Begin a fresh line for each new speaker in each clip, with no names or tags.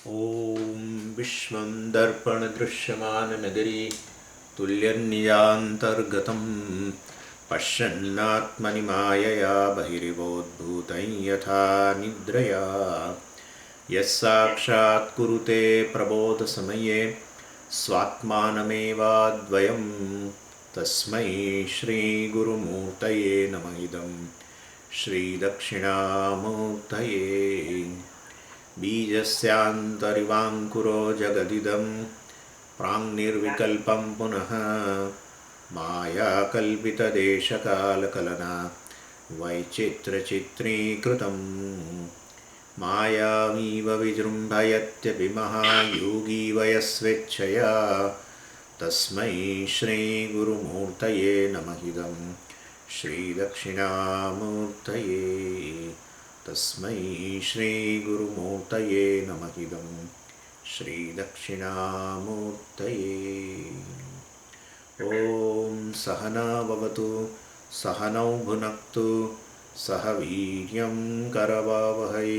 ॐ विश्वं दर्पणदृश्यमाननगरी तुल्यन्निजान्तर्गतं पश्यन्नात्मनि मायया बहिरिवोद्भूतं यथा निद्रया यस्साक्षात् कुरुते प्रबोधसमये स्वात्मानमेवाद्वयं तस्मै श्रीगुरुमूर्तये नमः इदं श्रीदक्षिणामूर्तये बीजस्यान्तरिवाङ्कुरो जगदिदं प्राङ्निर्विकल्पं पुनः मायाकल्पितदेशकालकलना वैचित्र्यचित्रीकृतं मायावीव विजृम्भयत्यभिमहायोगी वयस्वेच्छया तस्मै श्रीगुरुमूर्तये नमः इदं श्रीदक्षिणामूर्तये तस्मै श्रीगुरुमूर्तये नमः इदं श्रीदक्षिणामूर्तये। ॐ सहना भवतु सहनौ भुनक्तु सह वीर्यं करवावहै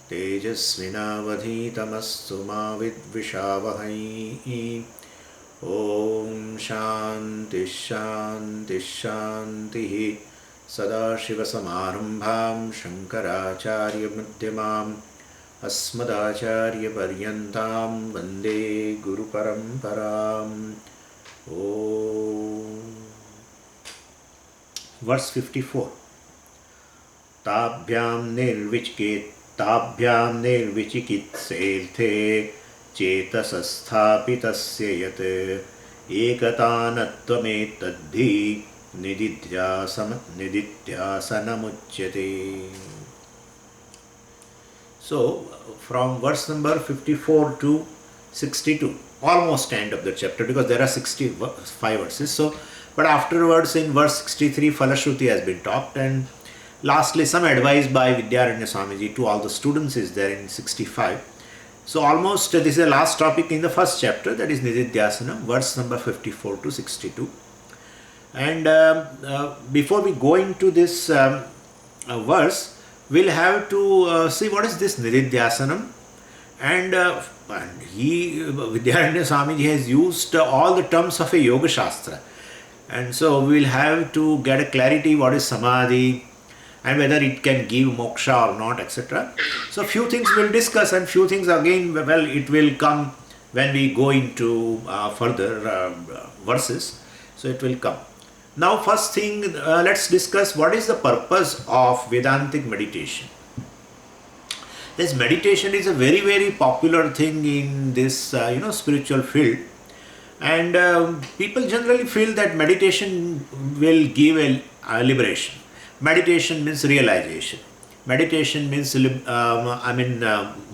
तेजस्विनावधीतमस्तु मा विद्विषावहै। ॐ शान्तिः शान्तिः शान्तिः। सदाशिवसमारम्भां शङ्कराचार्यमध्यमाम् अस्मदाचार्यपर्यन्तां वन्दे गुरुपरम्पराम्। ॐ वर्स 54 ताभ्यां निर्विचिकित्सेऽर्थे चेतसस्थापितस्य यत् एकतानत्वमेतद्धि निदिध्यासनमुच्यते. So from verse number 54 to 62, almost end of the chapter, because there are 65 verses. So, but afterwards in verse 63, Falashruti has been talked, and lastly some advice by Vidyaranya Swamiji to all the students is there in 65. So almost this is the last topic in the first chapter, that is Nididhyasanam, verse number 54 to 62. And before we go into this verse, we'll have to see what is this Nididhyasanam. And Vidyaranya Swamiji has used all the terms of a Yoga Shastra. And so we'll have to get a clarity what is Samadhi and whether it can give moksha or not, etc. So few things we'll discuss, and few things again, well, it will come when we go into further verses. So it will come. Now first thing, let's discuss what is the purpose of Vedantic meditation. This meditation is a very, very popular thing in this spiritual field, and people generally feel that meditation will give a liberation. Meditation means realization. Meditation means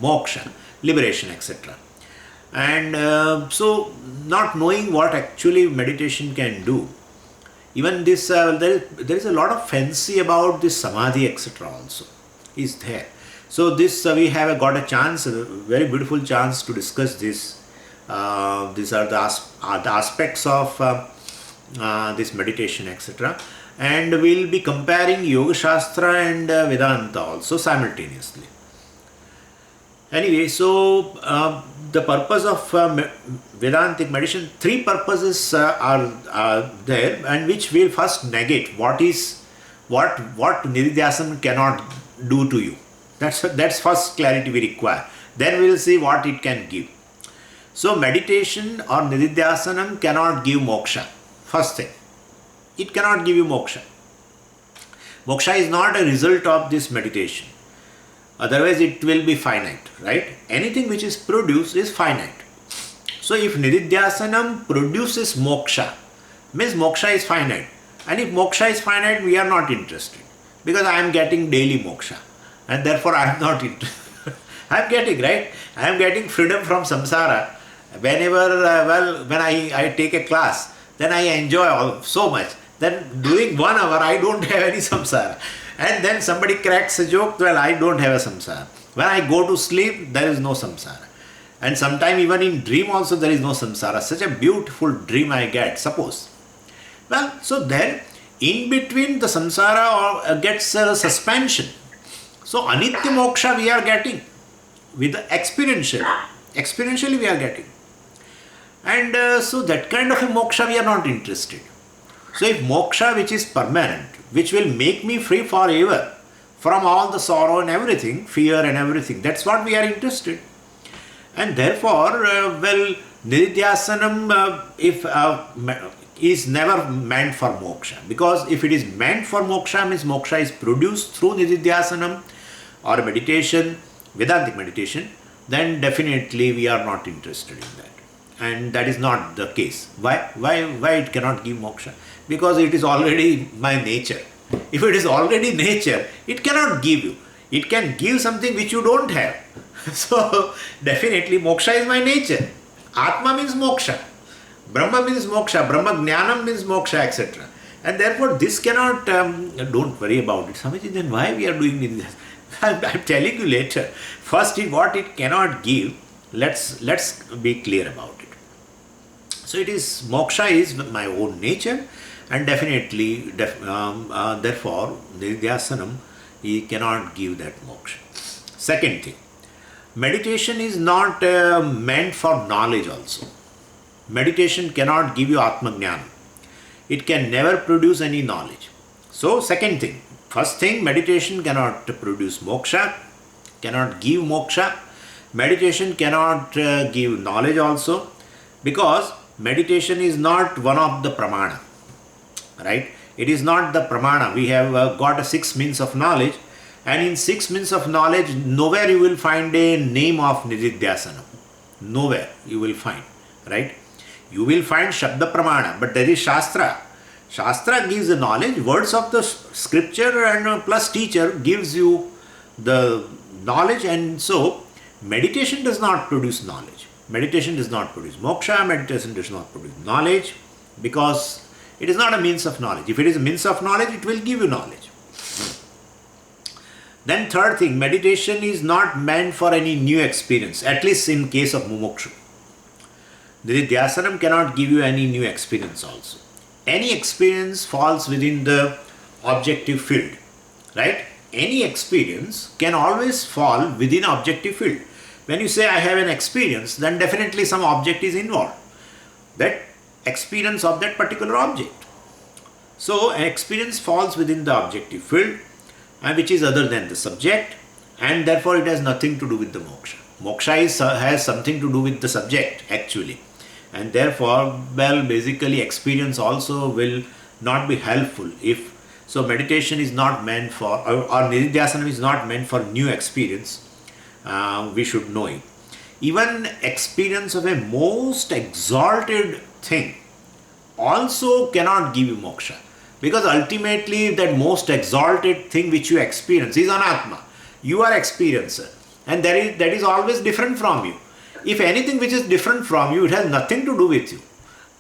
moksha, liberation, etc. And so not knowing what actually meditation can do. Even this, there is a lot of fancy about this samadhi, etc. also is there. So this we have got a chance, a very beautiful chance to discuss this. These are the aspects of this meditation, etc. And we'll be comparing Yoga Shastra and Vedanta also simultaneously. Anyway, so the purpose of Vedantic meditation, three purposes are there, and which we'll first negate. What Nididhyasana cannot do to you. That's first clarity we require. Then we will see what it can give. So meditation or Nididhyasanam cannot give moksha. First thing, it cannot give you moksha. Moksha is not a result of this meditation. Otherwise it will be finite, right? Anything which is produced is finite. So if Nididhyasanam produces moksha, means moksha is finite. And if moksha is finite, we are not interested. Because I am getting daily moksha. And therefore I am not interested. I am getting, right? I am getting freedom from samsara. Whenever, when I take a class, then I enjoy so much. Then during 1 hour, I don't have any samsara. And then somebody cracks a joke, well, I don't have a samsara. When I go to sleep, there is no samsara. And sometime even in dream also there is no samsara. Such a beautiful dream I get, suppose. Well, so then in between the samsara gets a suspension. So anitya moksha we are getting. with the experientially we are getting. And so that kind of a moksha we are not interested. So if moksha which is permanent, which will make me free forever from all the sorrow and everything, fear and everything, that's what we are interested. And therefore, Nididhyasanam is never meant for moksha, because if it is meant for moksha, means moksha is produced through Nididhyasanam or meditation, Vedantic meditation, then definitely we are not interested in that. And that is not the case. Why it cannot give moksha? Because it is already my nature. If it is already nature, it cannot give you. It can give something which you don't have. So definitely moksha is my nature. Atma means moksha. Brahma means moksha. Brahma Jnanam means moksha, etc. And therefore this cannot, don't worry about it. Swamiji, then why we are doing this? I'm telling you later. First, what it cannot give, let's be clear about it. So it is, moksha is my own nature, and definitely, therefore, Nididhyasanam, he cannot give that moksha. Second thing, meditation is not meant for knowledge also. Meditation cannot give you Atma Jnana. It can never produce any knowledge. So, second thing, first thing, meditation cannot produce moksha, cannot give moksha. Meditation cannot give knowledge also, because meditation is not one of the pramana, right? It is not the pramana. We have got 6 means of knowledge, and in 6 means of knowledge, nowhere you will find a name of Nididhyasanam. Nowhere you will find, right? You will find Shabda Pramana, but there is Shastra. Shastra gives the knowledge, words of the scripture and plus teacher gives you the knowledge, and so meditation does not produce knowledge. Meditation does not produce moksha, meditation does not produce knowledge, because it is not a means of knowledge. If it is a means of knowledge, it will give you knowledge. Then third thing, meditation is not meant for any new experience, at least in case of mumukshu. Nididhyasanam cannot give you any new experience also. Any experience falls within the objective field, right? Any experience can always fall within objective field. When you say I have an experience, then definitely some object is involved. That experience of that particular object. So an experience falls within the objective field, and which is other than the subject, and therefore it has nothing to do with the moksha. Moksha has something to do with the subject actually, and therefore, basically experience also will not be helpful. If so, meditation is not meant for, or Nididhyasanam is not meant for new experience. We should know it. Even experience of a most exalted thing also cannot give you moksha, because ultimately that most exalted thing which you experience is anatma. You are experiencer, and that is always different from you. If anything which is different from you, it has nothing to do with you.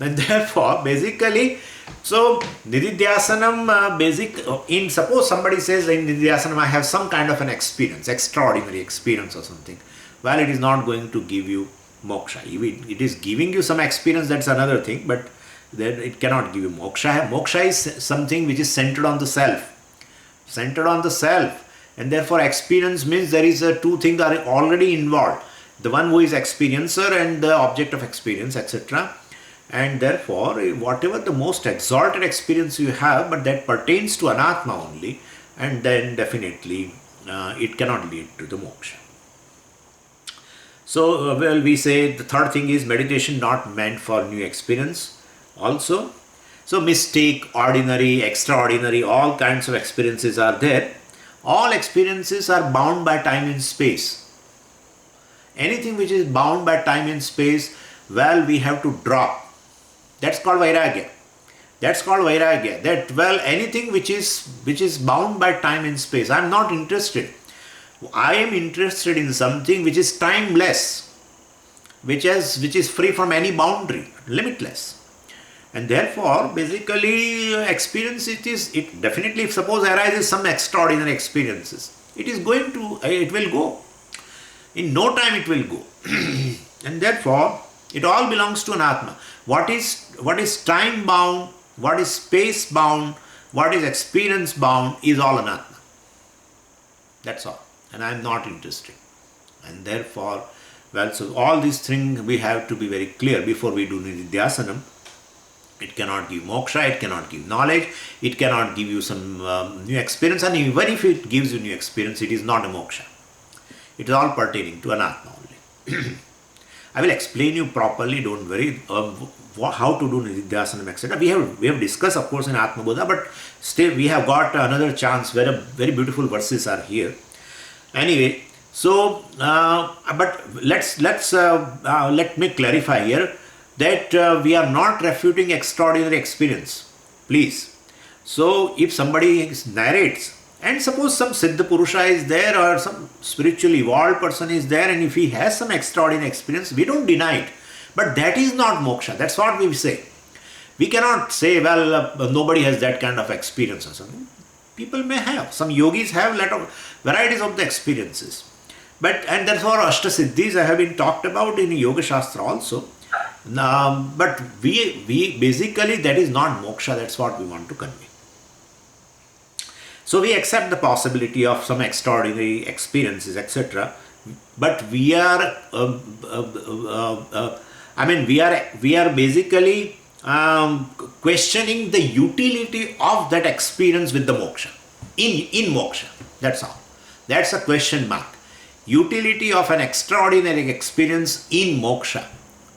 And therefore, basically, so Nididhyasanam, suppose somebody says in Nididhyasanam I have some kind of an experience, extraordinary experience or something. Well, it is not going to give you moksha. It is giving you some experience, that's another thing, but then it cannot give you moksha. Moksha is something which is centered on the self. Centered on the self. And therefore experience means there is two things are already involved. The one who is experiencer and the object of experience, etc. And therefore, whatever the most exalted experience you have, but that pertains to anatma only, and then definitely it cannot lead to the moksha. So, we say the third thing is meditation not meant for new experience also. So, mistake, ordinary, extraordinary, all kinds of experiences are there. All experiences are bound by time and space. Anything which is bound by time and space, well, we have to drop. That's called vairagya. That's called vairagya. That, well, anything which is bound by time and space, I am not interested. I am interested in something which is timeless, which is free from any boundary, limitless. And therefore, basically, experience it definitely, if suppose arises some extraordinary experiences, it will go. In no time it will go. And therefore, it all belongs to an Atma. What is time bound, what is space bound, what is experience bound is all an Atma. That's all. And I am not interested. And therefore, well, so all these things we have to be very clear before we do Nididhyasanam. It cannot give moksha, it cannot give knowledge, it cannot give you some new experience, and even if it gives you new experience, it is not a moksha. It is all pertaining to anatma only. I will explain you properly, don't worry, how to do Nididhyasanam, etc. We have discussed, of course, in Atma Bodha, but still we have got another chance where very beautiful verses are here. Anyway, so, but let me clarify here that we are not refuting extraordinary experience, please. So, if somebody narrates, and suppose some Siddha Purusha is there or some spiritually evolved person is there, and if he has some extraordinary experience, we don't deny it. But that is not moksha. That's what we say. We cannot say, well, nobody has that kind of experience or something. People may have. Some yogis have a lot of varieties of the experiences. And therefore, Ashtasiddhis have been talked about in Yoga Shastra also. But we basically, that is not moksha. That's what we want to convey. So we accept the possibility of some extraordinary experiences, etc. But we are, we are basically questioning the utility of that experience with the moksha. In moksha, that's all. That's a question mark. Utility of an extraordinary experience in moksha.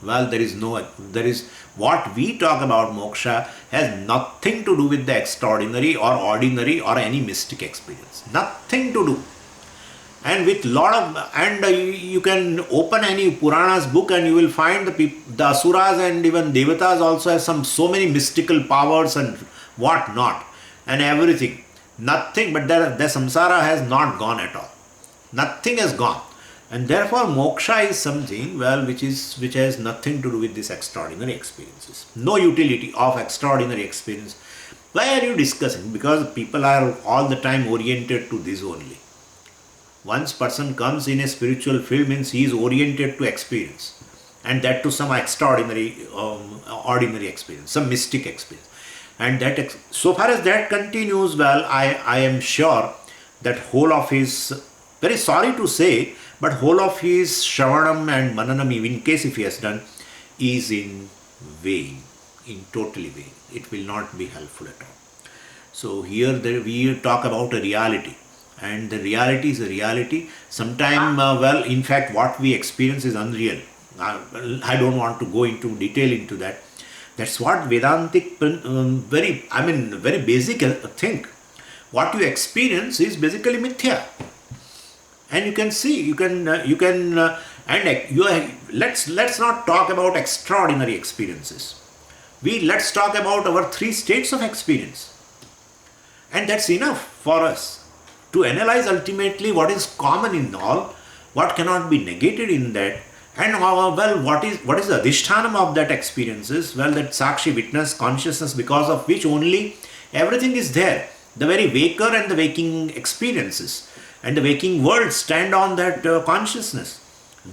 Well, there is what we talk about moksha has nothing to do with the extraordinary or ordinary or any mystic experience. Nothing to do. And with you can open any Puranas book and you will find the Asuras and even Devatas also have so many mystical powers and what not and everything. Nothing, but their samsara has not gone at all. Nothing has gone. And therefore moksha is something, well, which has nothing to do with these extraordinary experiences. No utility of extraordinary experience. Why are you discussing? Because people are all the time oriented to this only. Once person comes in a spiritual field means he is oriented to experience. And that to some extraordinary, ordinary experience, some mystic experience. And that, so far as that continues, well, I am sure that whole of his, very sorry to say, but whole of his Shravanam and Mananam, even in case if he has done, is in vain, in totally vain. It will not be helpful at all. So here we talk about a reality, and the reality is a reality. Sometime, well, in fact, what we experience is unreal. I don't want to go into detail into that. That's what Vedantic, very basic thing. What you experience is basically mithya. And you can see, let's not talk about extraordinary experiences. Let's talk about our 3 states of experience. And that's enough for us to analyze ultimately what is common in all, what cannot be negated in that, and what is the adhishthanam of that experiences? Well, that Sakshi witness consciousness, because of which only everything is there. The very waker and the waking experiences and the waking world stand on that consciousness.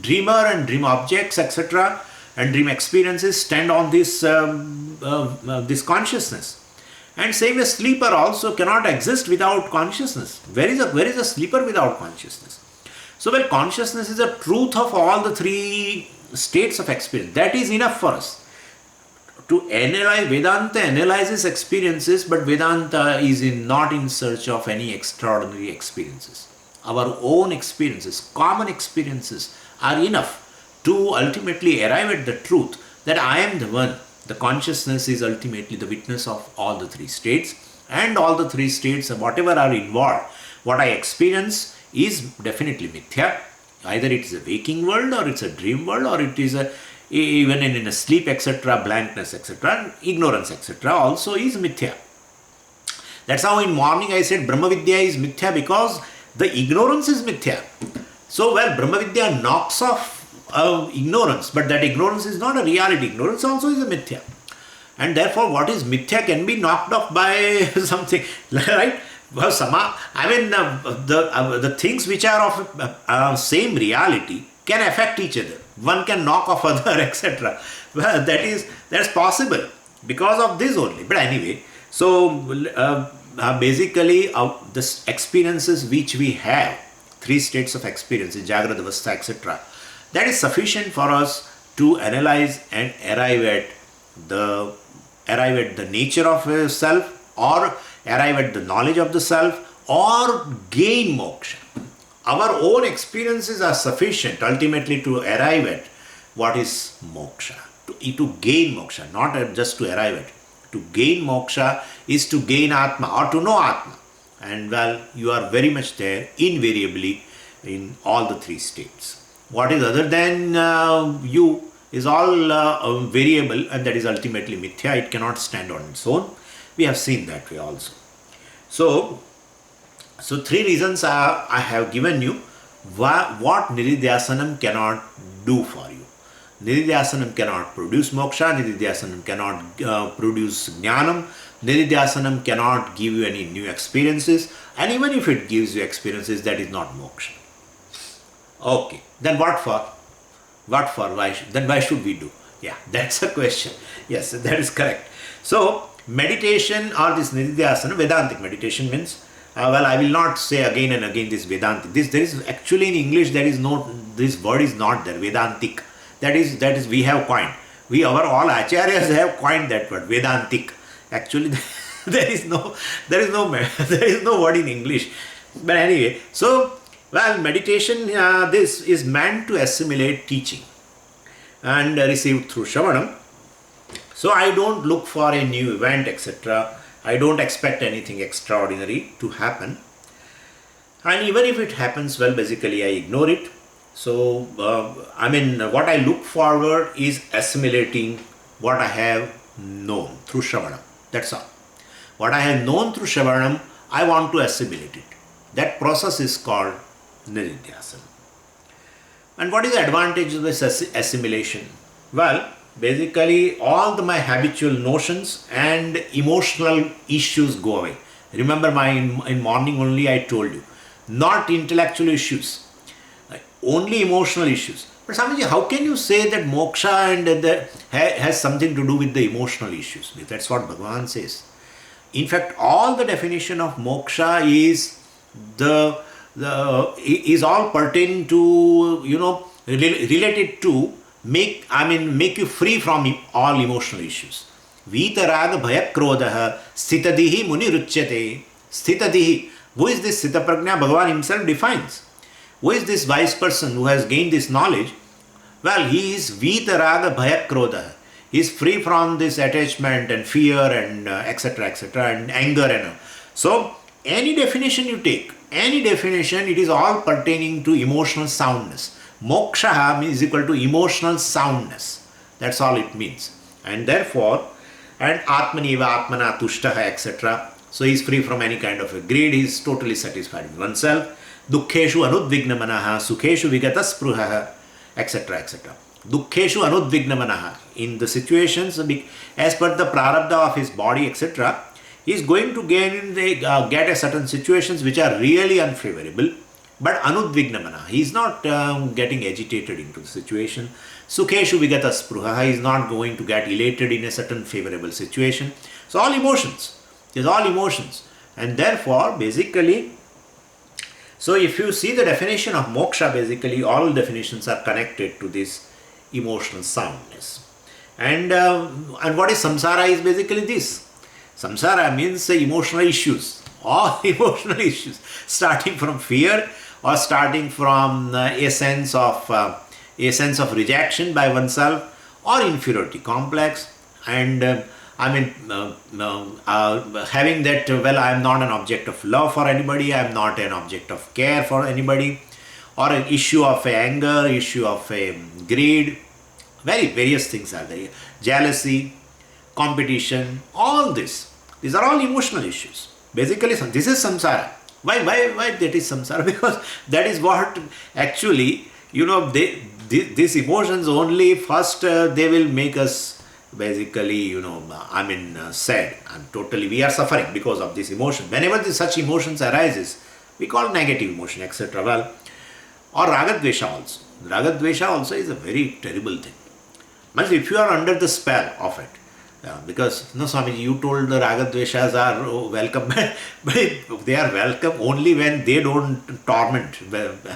Dreamer and dream objects, etc., and dream experiences stand on this consciousness. And same as sleeper also cannot exist without consciousness. Where is a sleeper without consciousness? So, well, consciousness is the truth of all the 3 states of experience. That is enough for us. To analyze, Vedanta analyzes experiences, but Vedanta is not in search of any extraordinary experiences. Our own experiences, common experiences are enough to ultimately arrive at the truth that I am the one. The consciousness is ultimately the witness of all the 3 states, and all the 3 states, whatever are involved, what I experience is definitely mithya. Either it is a waking world, or it's a dream world, or it is even in a sleep, etc., blankness, etc., ignorance, etc., also is mithya. That's how in morning I said Brahma Vidya is mithya, because the ignorance is mithya. So, well, Brahma Vidya knocks off ignorance, but that ignorance is not a reality. Ignorance also is a mithya. And therefore, what is mithya can be knocked off by something, right? Well, the things which are of same reality can affect each other. One can knock off other, etc. Well, that's possible because of this only. But anyway, so basically, the experiences which we have, three states of experience, in Jagrata Avastha, etc., that is sufficient for us to analyze and arrive at the nature of a self, or arrive at the knowledge of the self, or gain moksha. Our own experiences are sufficient ultimately to arrive at what is moksha, to gain moksha, not just to arrive at. To gain moksha is to gain Atma or to know Atma. And well, you are very much there invariably in all the three states. What is other than you is all variable, and that is ultimately mithya. It cannot stand on its own. We have seen that way also. So three reasons I have given you what Nididhyasanam cannot do for you. Nididhyasanam cannot produce moksha, Nididhyasanam cannot produce jnanam, Nididhyasanam cannot give you any new experiences, and even if it gives you experiences, that is not moksha. Okay, then what for? What for? Why should we do? Yeah, that's a question. Yes, that is correct. So, meditation or this Nididhyasana, Vedantic meditation means, I will not say again and again this Vedantic. There is actually in English, this word is not there, Vedantic. That is we have coined. All acharyas have coined that word, Vedantic. Actually, there is no word in English. But anyway, so meditation, this is meant to assimilate teaching and received through Shravanam. So I don't look for a new event, etc. I don't expect anything extraordinary to happen. And even if it happens, basically I ignore it. So, what I look forward is assimilating what I have known through Shravanam. That's all. What I have known through Shravanam, I want to assimilate it. That process is called Nididhyasana. And what is the advantage of this assimilation? Well, basically all my habitual notions and emotional issues go away. Remember in morning only I told you, not intellectual issues, only emotional issues. But Swamiji, how can you say that moksha and has something to do with the emotional issues? That's what Bhagavan says. In fact, all the definition of moksha is is all pertaining to, related to make you free from all emotional issues. Vita raga bhaya krodha sthitadihi muni ruchyate. Sthitadihi. Who is this Sthita Prajna? Bhagavan himself defines. Who is this wise person who has gained this knowledge? Well, he is Vita raga bhaya krodha. He is free from this attachment and fear and etc. and anger and so any definition you take, it is all pertaining to emotional soundness. Moksha is equal to emotional soundness. That's all it means. And therefore, and Atmaniva Atmana Tushtaha, etc. So he is free from any kind of a greed, he is totally satisfied with oneself. Dukkheshu anudvignamanaha, sukheshu vigataspruhaha, etc. Dukkheshu anudvignamanaha. In the situations, as per the prarabdha of his body, etc., he is going to get a certain situations which are really unfavorable, but anudvignamana. He is not getting agitated into the situation. Sukheshu vigataspruhaha. He is not going to get elated in a certain favorable situation. So all emotions. It is all emotions. And therefore, basically, so if you see the definition of moksha, basically all definitions are connected to this emotional soundness. And what is samsara is basically this. Samsara means emotional issues, all emotional issues, starting from fear or starting from a sense of rejection by oneself or inferiority complex, and having that, I am not an object of love for anybody, I am not an object of care for anybody, or an issue of anger, issue of greed, various things are there, jealousy, competition, all this. These are all emotional issues. Basically, this is samsara. Why that is samsara? Because that is what actually, these emotions only first they will make us basically, sad. We are suffering because of this emotion. Whenever such emotions arises, we call negative emotion, etc. Well, or ragadvesha also. Ragadvesha also is a very terrible thing. But if you are under the spell of it, Because no, Swamiji, you told the Ragadveshas are welcome, but they are welcome only when they don't torment.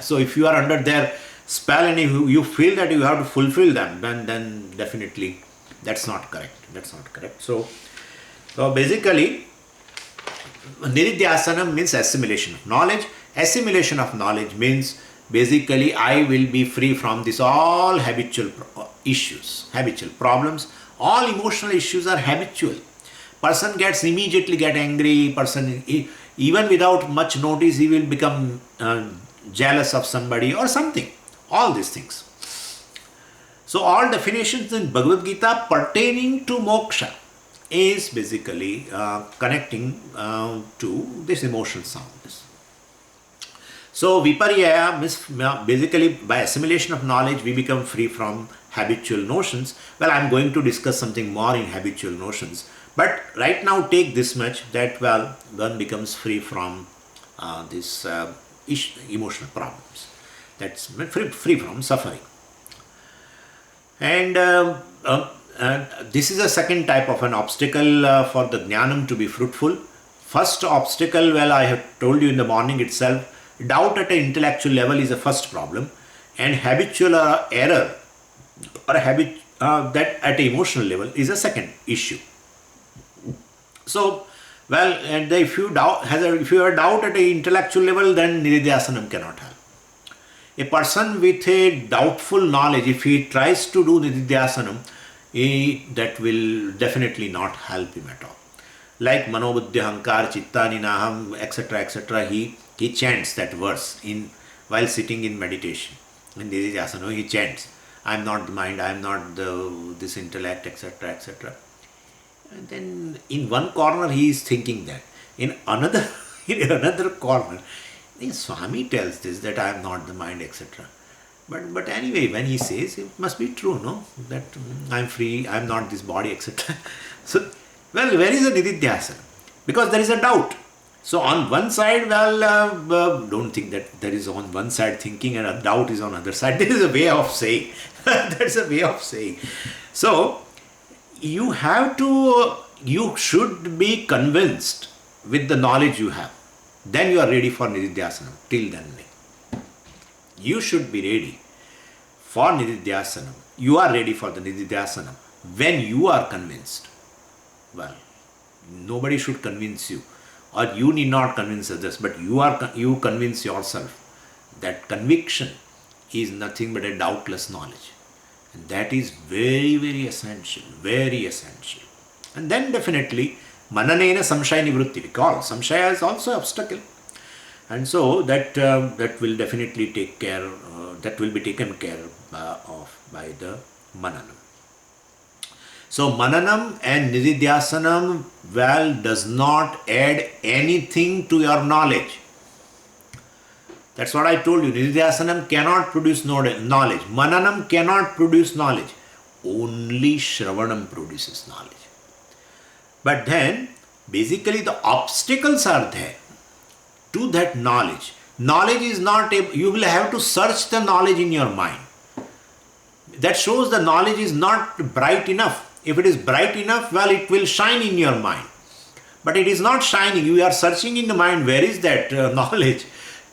So if you are under their spell and you feel that you have to fulfill them, then definitely that's not correct. That's not correct. So basically, Nididhyasanam means assimilation of knowledge. Assimilation of knowledge means basically I will be free from this all habitual issues, habitual problems. All emotional issues are habitual. Person gets immediately get angry. Person even without much notice he will become jealous of somebody or something. All these things. So all definitions in Bhagavad Gita pertaining to moksha is basically connecting to this emotional soundness. So viparyaya means basically by assimilation of knowledge we become free from habitual notions. Well, I am going to discuss something more in habitual notions, but right now take this much that one becomes free from these emotional problems. That's free from suffering. And this is a second type of an obstacle for the jnanam to be fruitful. First obstacle, I have told you in the morning itself, doubt at an intellectual level is the first problem, and habitual error or habit that at an emotional level is a second issue. So, and if you have doubt at an intellectual level, then Nididhyasanam cannot help. A person with a doubtful knowledge, if he tries to do Nididhyasanam, that will definitely not help him at all. Like Manobuddhi Hankar Chittani Naham, etc., he chants that verse while sitting in meditation. In Nididhyasana, he chants, I am not the mind, I am not this intellect, etc. And then in one corner he is thinking that. In another corner, Swami tells this, that I am not the mind, etc. But anyway, when he says, it must be true, no? That I am free, I am not this body, etc. So, where is the Nididhyasana? Because there is a doubt. So on one side, don't think that there is on one side thinking and a doubt is on other side. There is a way of saying. That's a way of saying. So you should be convinced with the knowledge you have. Then you are ready for Nididhyasanam. Till then, you should be ready for Nididhyasanam. You are ready for the Nididhyasanam when you are convinced. Well, nobody should convince you, or you need not convince others, but you convince yourself. That conviction is nothing but a doubtless knowledge. And that is very, very essential, very essential. And then definitely, mananena samshaya nivrutti, we call. Samshaya is also obstacle. And so that will definitely take care, that will be taken care of by the mananam. So mananam and Nididhyasanam does not add anything to your knowledge. That's what I told you. Nididhyasanam cannot produce knowledge. Mananam cannot produce knowledge. Only Shravanam produces knowledge. But then, basically the obstacles are there to that knowledge. Knowledge is not, you will have to search the knowledge in your mind. That shows the knowledge is not bright enough. If it is bright enough, it will shine in your mind. But it is not shining. You are searching in the mind. Where is that knowledge?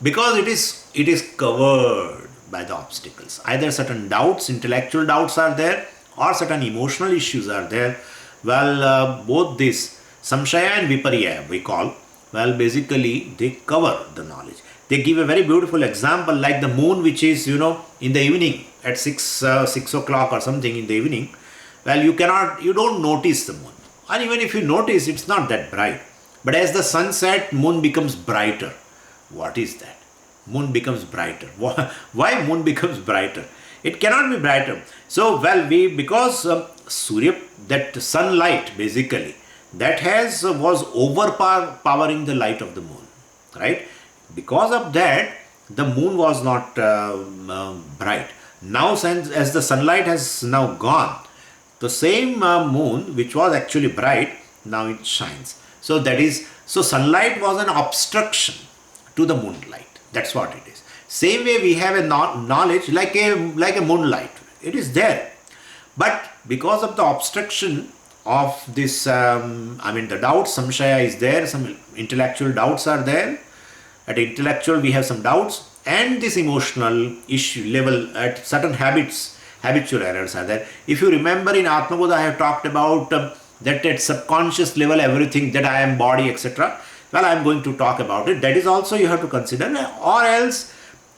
Because it is covered by the obstacles. Either certain doubts, intellectual doubts are there, or certain emotional issues are there. Both this samshaya and viparya we call, basically they cover the knowledge. They give a very beautiful example, like the moon, which is, in the evening at 6 o'clock or something in the evening. You don't notice the moon. And even if you notice, it's not that bright. But as the sun sets, moon becomes brighter. What is that? Moon becomes brighter. Why moon becomes brighter? It cannot be brighter. So, because Surya, that sunlight basically, that was overpowering the light of the moon, right? Because of that, the moon was not bright. Now, as the sunlight has now gone, the same moon, which was actually bright, now it shines. So sunlight was an obstruction to the moonlight. That's what it is. Same way we have a knowledge like a moonlight. It is there. But because of the obstruction, of this, the doubts, samshaya is there, some intellectual doubts are there. At intellectual, we have some doubts, and this emotional issue level at certain habitual errors are there. If you remember in Atmabodha, I have talked about that at subconscious level, everything that I am body, etc. Well, I am going to talk about it. That is also you have to consider. Or else,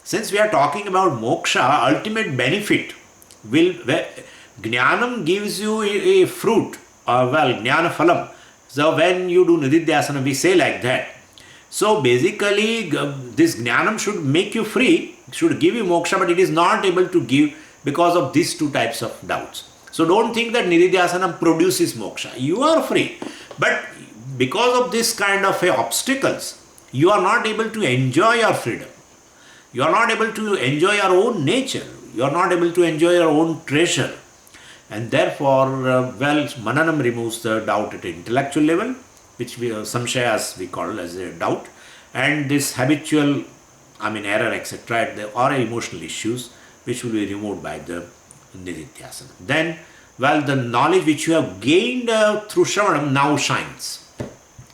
since we are talking about moksha, ultimate benefit will, jnanam gives you a fruit, jnana phalam. So when you do nididhyasana, we say like that. So basically, this jnanam should make you free, should give you moksha, but it is not able to give because of these two types of doubts. So don't think that nididhyasana produces moksha. You are free, but because of this kind of obstacles, you are not able to enjoy your freedom. You are not able to enjoy your own nature. You are not able to enjoy your own treasure. And therefore, mananam removes the doubt at an intellectual level, which we samshayas we call as a doubt, and this habitual, error, etc., or emotional issues, which will be removed by the nididhyasana. Then, the knowledge which you have gained through shravanam now shines.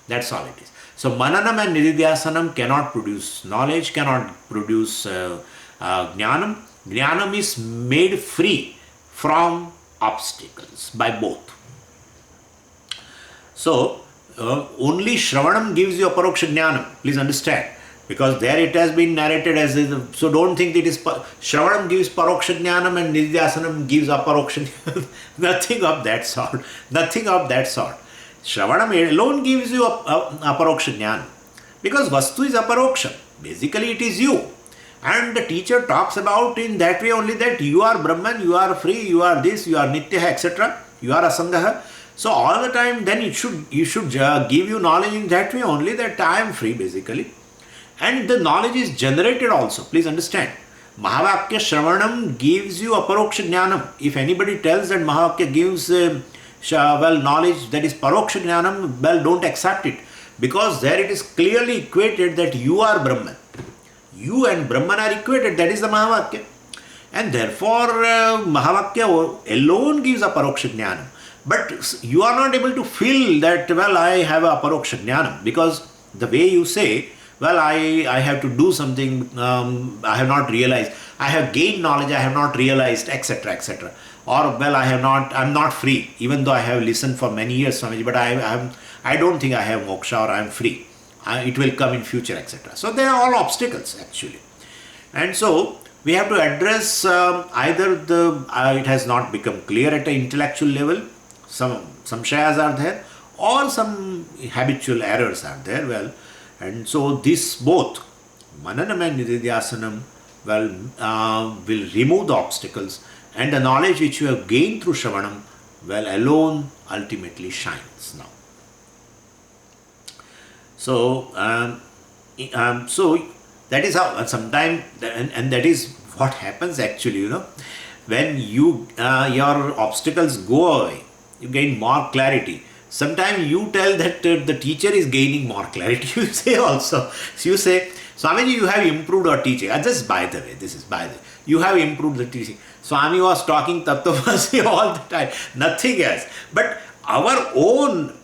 That's all it is. So, mananam and nididhyasanam cannot produce knowledge, cannot produce jnanam. Jnanam is made free from obstacles by both. So, only Shravanam gives you aparoksha jnanam. Please understand. Because there it has been narrated as, so don't think it is, Shravanam gives paroksha jnanam and nididhyasanam gives aparoksha jnanam. Nothing of that sort. Nothing of that sort. Shravanam alone gives you aparoksha jnanam. Because vastu is aparoksha. Basically it is you. And the teacher talks about in that way only that you are Brahman, you are free, you are this, you are Nitya, etc. You are Asangaha. So all the time then you should give you knowledge in that way only that I am free basically. And the knowledge is generated also. Please understand. Mahavakya Shravanam gives you aparoksha jnanam. If anybody tells that Mahavakya gives knowledge that is paroksha jnanam, don't accept it. Because there it is clearly equated that you are Brahman. You and Brahman are equated, that is the Mahavakya. And therefore, Mahavakya alone gives a paroksha jnanam. But you are not able to feel that, I have a paroksha jnanam. Because the way you say, I have to do something, I have not realized. I have gained knowledge, I have not realized, etc., etc. Or, I'm not free, even though I have listened for many years, Swamiji, but I don't think I have moksha or I am free. It will come in future, etc. So they are all obstacles actually. And so we have to address either it has not become clear at an intellectual level, some shayas are there, or some habitual errors are there. And so this both, mananam and nididhyasanam, will remove the obstacles, and the knowledge which you have gained through shravanam, alone ultimately shines now. So, so that is how sometimes, and that is what happens actually, when your obstacles go away, you gain more clarity. Sometimes you tell that the teacher is gaining more clarity. You say also, so you say, Swamiji, you have improved our teaching. Just by the way, you have improved the teaching. Swami was talking Tattvamasi all the time, nothing else. But our own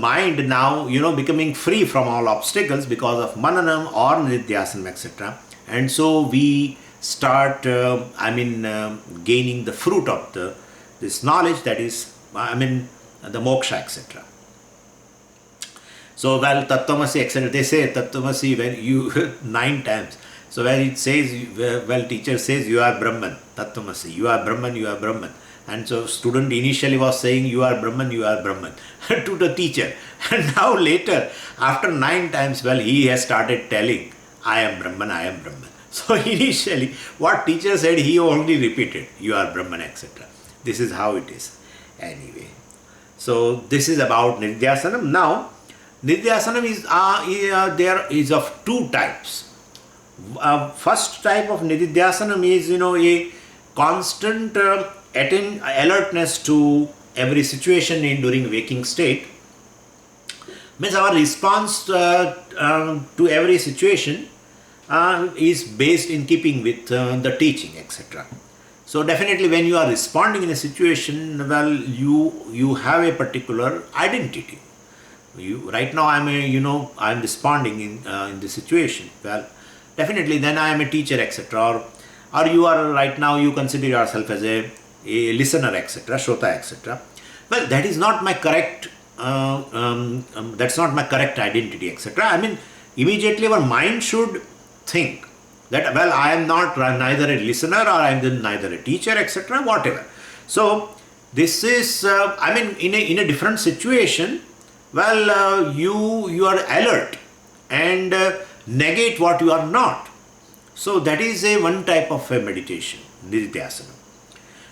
mind now, becoming free from all obstacles because of mananam or nididhyasanam, etc. And so we start, gaining the fruit of this knowledge, that is, the moksha, etc. So, Tattvamasi, etc. They say Tattvamasi when you 9 times. So when it says, teacher says you are Brahman, Tattvamasi, you are Brahman, you are Brahman. And so student initially was saying you are Brahman to the teacher. And now later, after 9 times, he has started telling, I am Brahman, I am Brahman. So initially, what teacher said, he only repeated, you are Brahman, etc. This is how it is. Anyway, so this is about nididhyasanam. Now, nididhyasanam is of 2 types. First type of nididhyasanam is, a constant alertness to every situation during waking state. Means our response to every situation is based in keeping with the teaching, etc. So So definitely when you are responding in a situation, well, you have a particular identity. Right now I'm responding in this situation. Well, definitely then I am a teacher, etc. Or you are right now, you consider yourself as a listener, etc., Shrota, etc. Well, that is not my correct. That's not my correct identity, etc. I mean, immediately our mind should think that, well, I am not neither a listener or I am neither a teacher, etc. Whatever. So this is, I mean, in a different situation, well, you are alert and negate what you are not. So that is a one type of a meditation, Nididhyasana.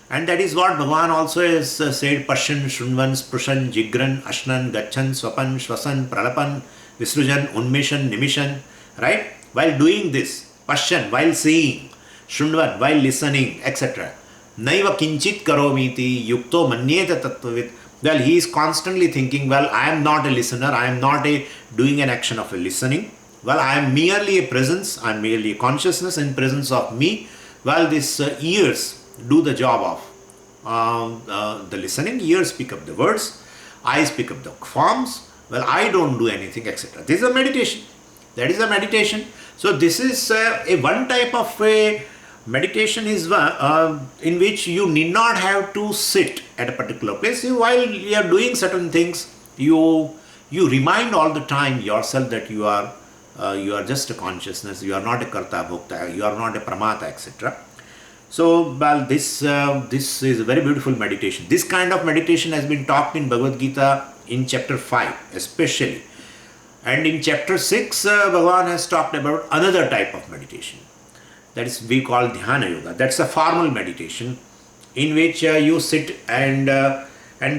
And that is what Bhagavan also has said: Pashyan, Shrunvan, Sprushan, Jigran, Ashnan, Gachan, Swapan, Shwasan, Pralapan, Visrujan, Unmishan, Nimishan. Right? While doing this, Pashyan, while seeing, Shrunvan, while listening, etc. Naiva kinchit karomiti yukto manyeta tattvavit. Well, he is constantly thinking, well, I am not a listener, I am not doing an action of a listening. Well, I am merely a presence, I am merely a consciousness in presence of me. Well, these ears do the job of the listening. Ears pick up the words, eyes pick up the forms. Well, I don't do anything, etc. This is a meditation. That is a meditation. So this is a one type of a meditation is in which you need not have to sit at a particular place. While you are doing certain things, you remind all the time yourself that you are just a consciousness. You are not a karta bhokta. You are not a pramata, etc. So, well, this is a very beautiful meditation. This kind of meditation has been talked in Bhagavad Gita in chapter 5 especially. And in chapter 6, Bhagavan has talked about another type of meditation. That is, we call Dhyana Yoga. That's a formal meditation in which you sit and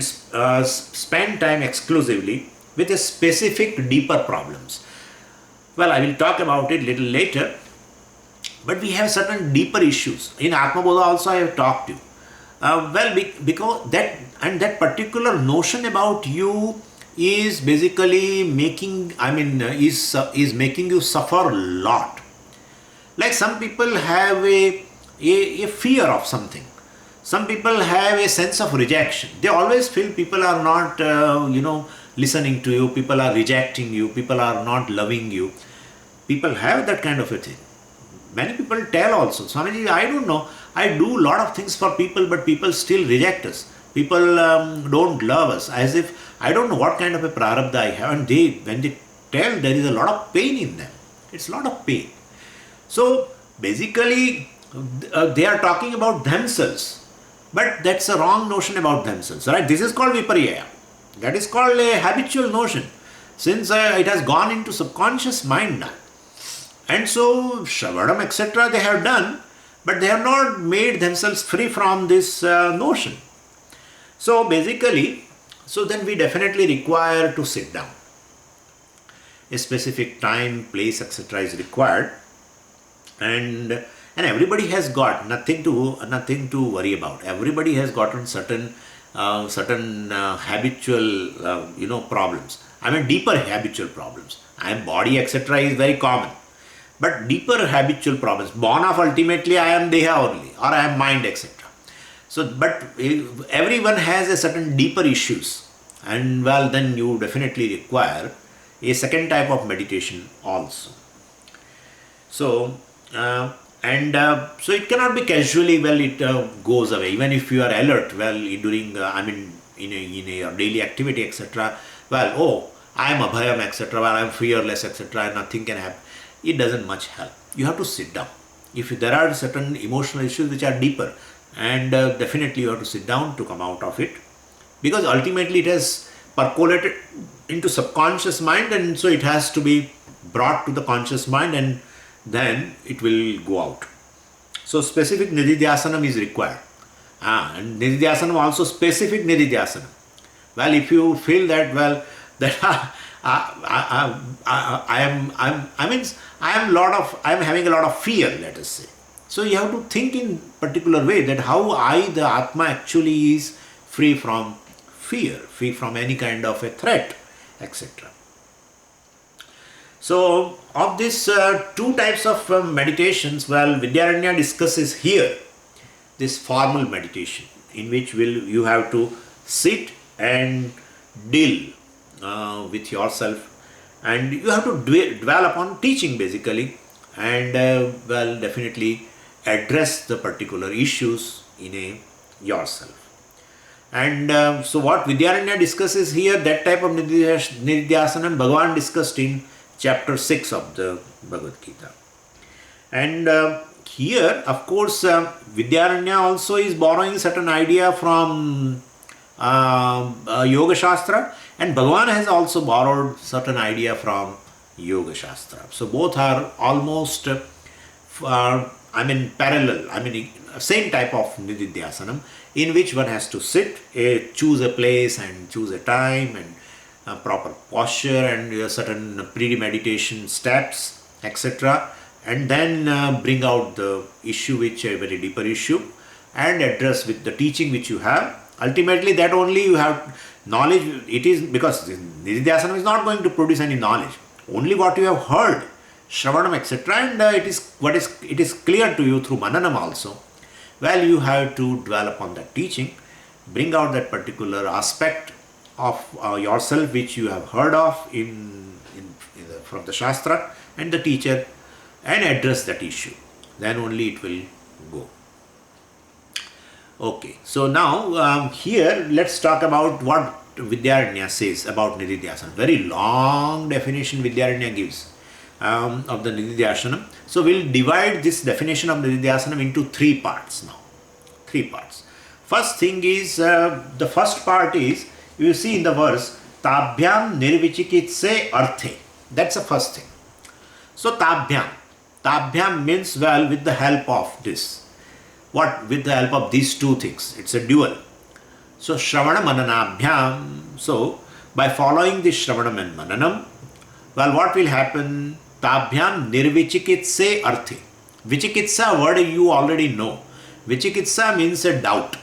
spend time exclusively with a specific deeper problems. Well, I will talk about it little later. But we have certain deeper issues. In Atma Bodha also I have talked to you. Because that particular notion about you is basically making, is making you suffer a lot. Like some people have a fear of something. Some people have a sense of rejection. They always feel people are not, listening to you. People are rejecting you. People are not loving you. People have that kind of a thing. Many people tell also, Swamiji, I don't know, I do a lot of things for people, but people still reject us. People don't love us, as if I don't know what kind of a prarabdha I have. And when they tell, there is a lot of pain in them. It's a lot of pain. So basically, they are talking about themselves, but that's a wrong notion about themselves, right? This is called vipariyaya. That is called a habitual notion, since it has gone into subconscious mind now. And so, Shravadam, etc., they have done, but they have not made themselves free from this notion. So, basically, then we definitely require to sit down. A specific time, place, etc. is required, and everybody has got nothing to worry about. Everybody has gotten certain habitual, problems. I mean, deeper habitual problems. Body, etc. is very common. But deeper habitual problems, born of ultimately I am Deha only, or I am mind, etc. So, but everyone has a certain deeper issues, and well, then you definitely require a second type of meditation also. So, so it cannot be casually, well, it goes away. Even if you are alert, well, during, in a daily activity, etc. Well, oh, I am abhayam, etc. Well, I am fearless, etc. Nothing can happen. It doesn't much help. You have to sit down. If there are certain emotional issues which are deeper, and definitely you have to sit down to come out of it, because ultimately it has percolated into subconscious mind, and so it has to be brought to the conscious mind, and then it will go out. So specific Nididhyasanam is required. And Nididhyasanam also specific Nididhyasanam. Well, if you feel that, well, that I am having a lot of fear, let us say. So you have to think in particular way that how the Atma actually is free from fear, free from any kind of a threat, etc. So of these two types of meditations, well, Vidyaranya discusses here this formal meditation in which you have to sit and deal with yourself, and you have to dwell upon teaching basically, and definitely address the particular issues in yourself. And so what Vidyaranya discusses here, that type of Nididhyasanam, Bhagavan discussed in chapter 6 of the Bhagavad Gita. And here, of course, Vidyaranya also is borrowing certain idea from Yoga Shastra, and Bhagavan has also borrowed certain idea from Yoga Shastra. So both are almost, parallel, same type of Nididhyasanam, in which one has to sit, choose a place and choose a time and proper posture and certain pre-meditation steps, etc. And then bring out the issue, which is a very deeper issue, and address with the teaching which you have. Ultimately, that only you have knowledge. It is because Nididhyasanam is not going to produce any knowledge. Only what you have heard, Shravanam, etc. And it is clear to you through Mananam also. Well, you have to dwell upon that teaching, bring out that particular aspect of yourself which you have heard of from the Shastra and the teacher, and address that issue. Then only it will go. Okay, so now here let's talk about what Vidyaranya says about Nididhyasana. Very long definition Vidyaranya gives of the Nididhyasanam. So we'll divide this definition of Nididhyasanam into 3 parts now. 3 parts. First thing is, the first part is, you see in the verse, Tabhyam nirvichikitse arthe. That's the first thing. So Tabhyam. Tabhyam means, well, with the help of this. What? With the help of these 2 things. It's a dual. So Shravana Mananabhyam. So by following this Shravanam and Mananam, well, what will happen? Tabhyam nirvichikitse arthe. Vichikitsa word you already know. Vichikitsa means a doubt.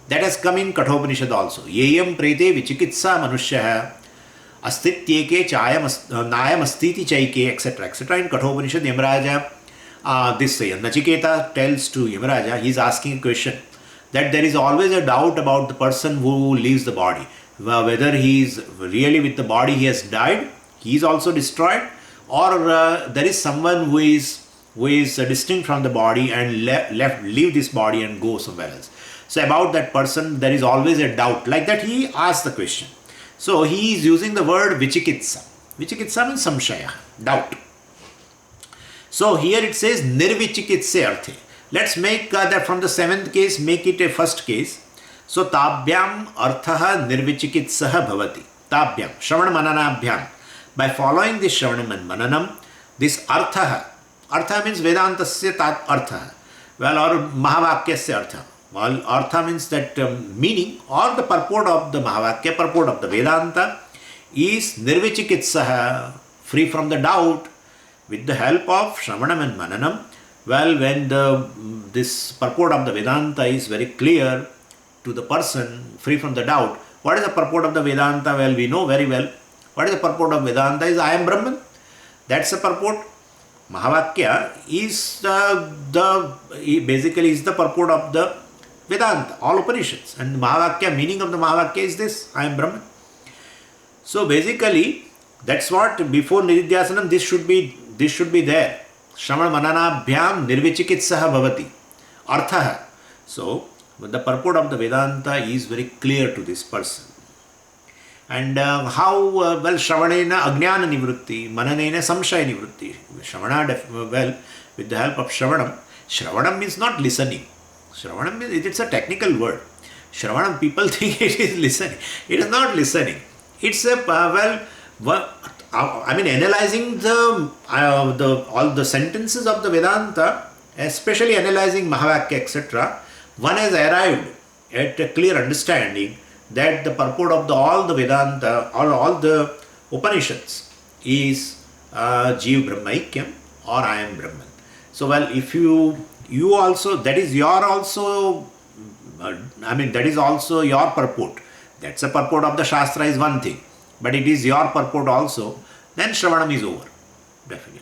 That has come in Kathopanishad also. Yeyam prete vichikitsa manushya astityeke chayam nayam astiti chaike, etc. etc. In Kathopanishad, Yamaraja, Nachiketa tells to Yamaraja, he is asking a question, that there is always a doubt about the person who leaves the body. Whether he is really with the body, he has died, he is also destroyed, or there is someone who is distinct from the body and leave this body and go somewhere else. So about that person, there is always a doubt. Like that, he asks the question. So he is using the word vichikitsa. Vichikitsa means samshaya, doubt. So here it says nirvichikitse arthe. Let's make that from the 7th case, make it a first case. So tabhyam arthaha nirvichikitsaha bhavati. Tabhyam, Shravana Mananabhyam. By following this Shravanam and Mananam, this arthaha. Artha means Vedantasya tat artha. Well, or Mahavakyasya artha. Well, artha means that meaning or the purport of the Mahavakya, purport of the Vedanta is nirvichikitsaha, free from the doubt, with the help of Shravanam and Mananam. Well, when this purport of the Vedanta is very clear to the person, free from the doubt. What is the purport of the Vedanta? Well, we know very well. What is the purport of Vedanta? Is I am Brahman. That's the purport. Mahavakya is basically is the purport of the Vedanta, all Upanishads. And Mahavakya, meaning of the Mahavakya is this, I am Brahman. So basically, that's what before Nididhyasanam, this should be there. Shravana Mananabhyam nirvichikitsaha bhavati. Arthaha. So the purport of the Vedanta is very clear to this person. And how, well, Shravanena Ajnana Nivrutti, Mananena Samshaya Nivrutti. Shravana, well, with the help of Shravanam. Shravanam means not listening. Shravanam means, it's a technical word. Shravanam, people think it is listening. It is not listening. It's a, analyzing all the sentences of the Vedanta, especially analyzing Mahavakya, etc., one has arrived at a clear understanding that the purport of all the Vedanta, all the Upanishads is Jeev Brahmaikyam, or I am Brahman. So, well, if you also, that is your also, that is also your purport. That's the purport of the Shastra is one thing, but it is your purport also, then Shravanam is over, definitely.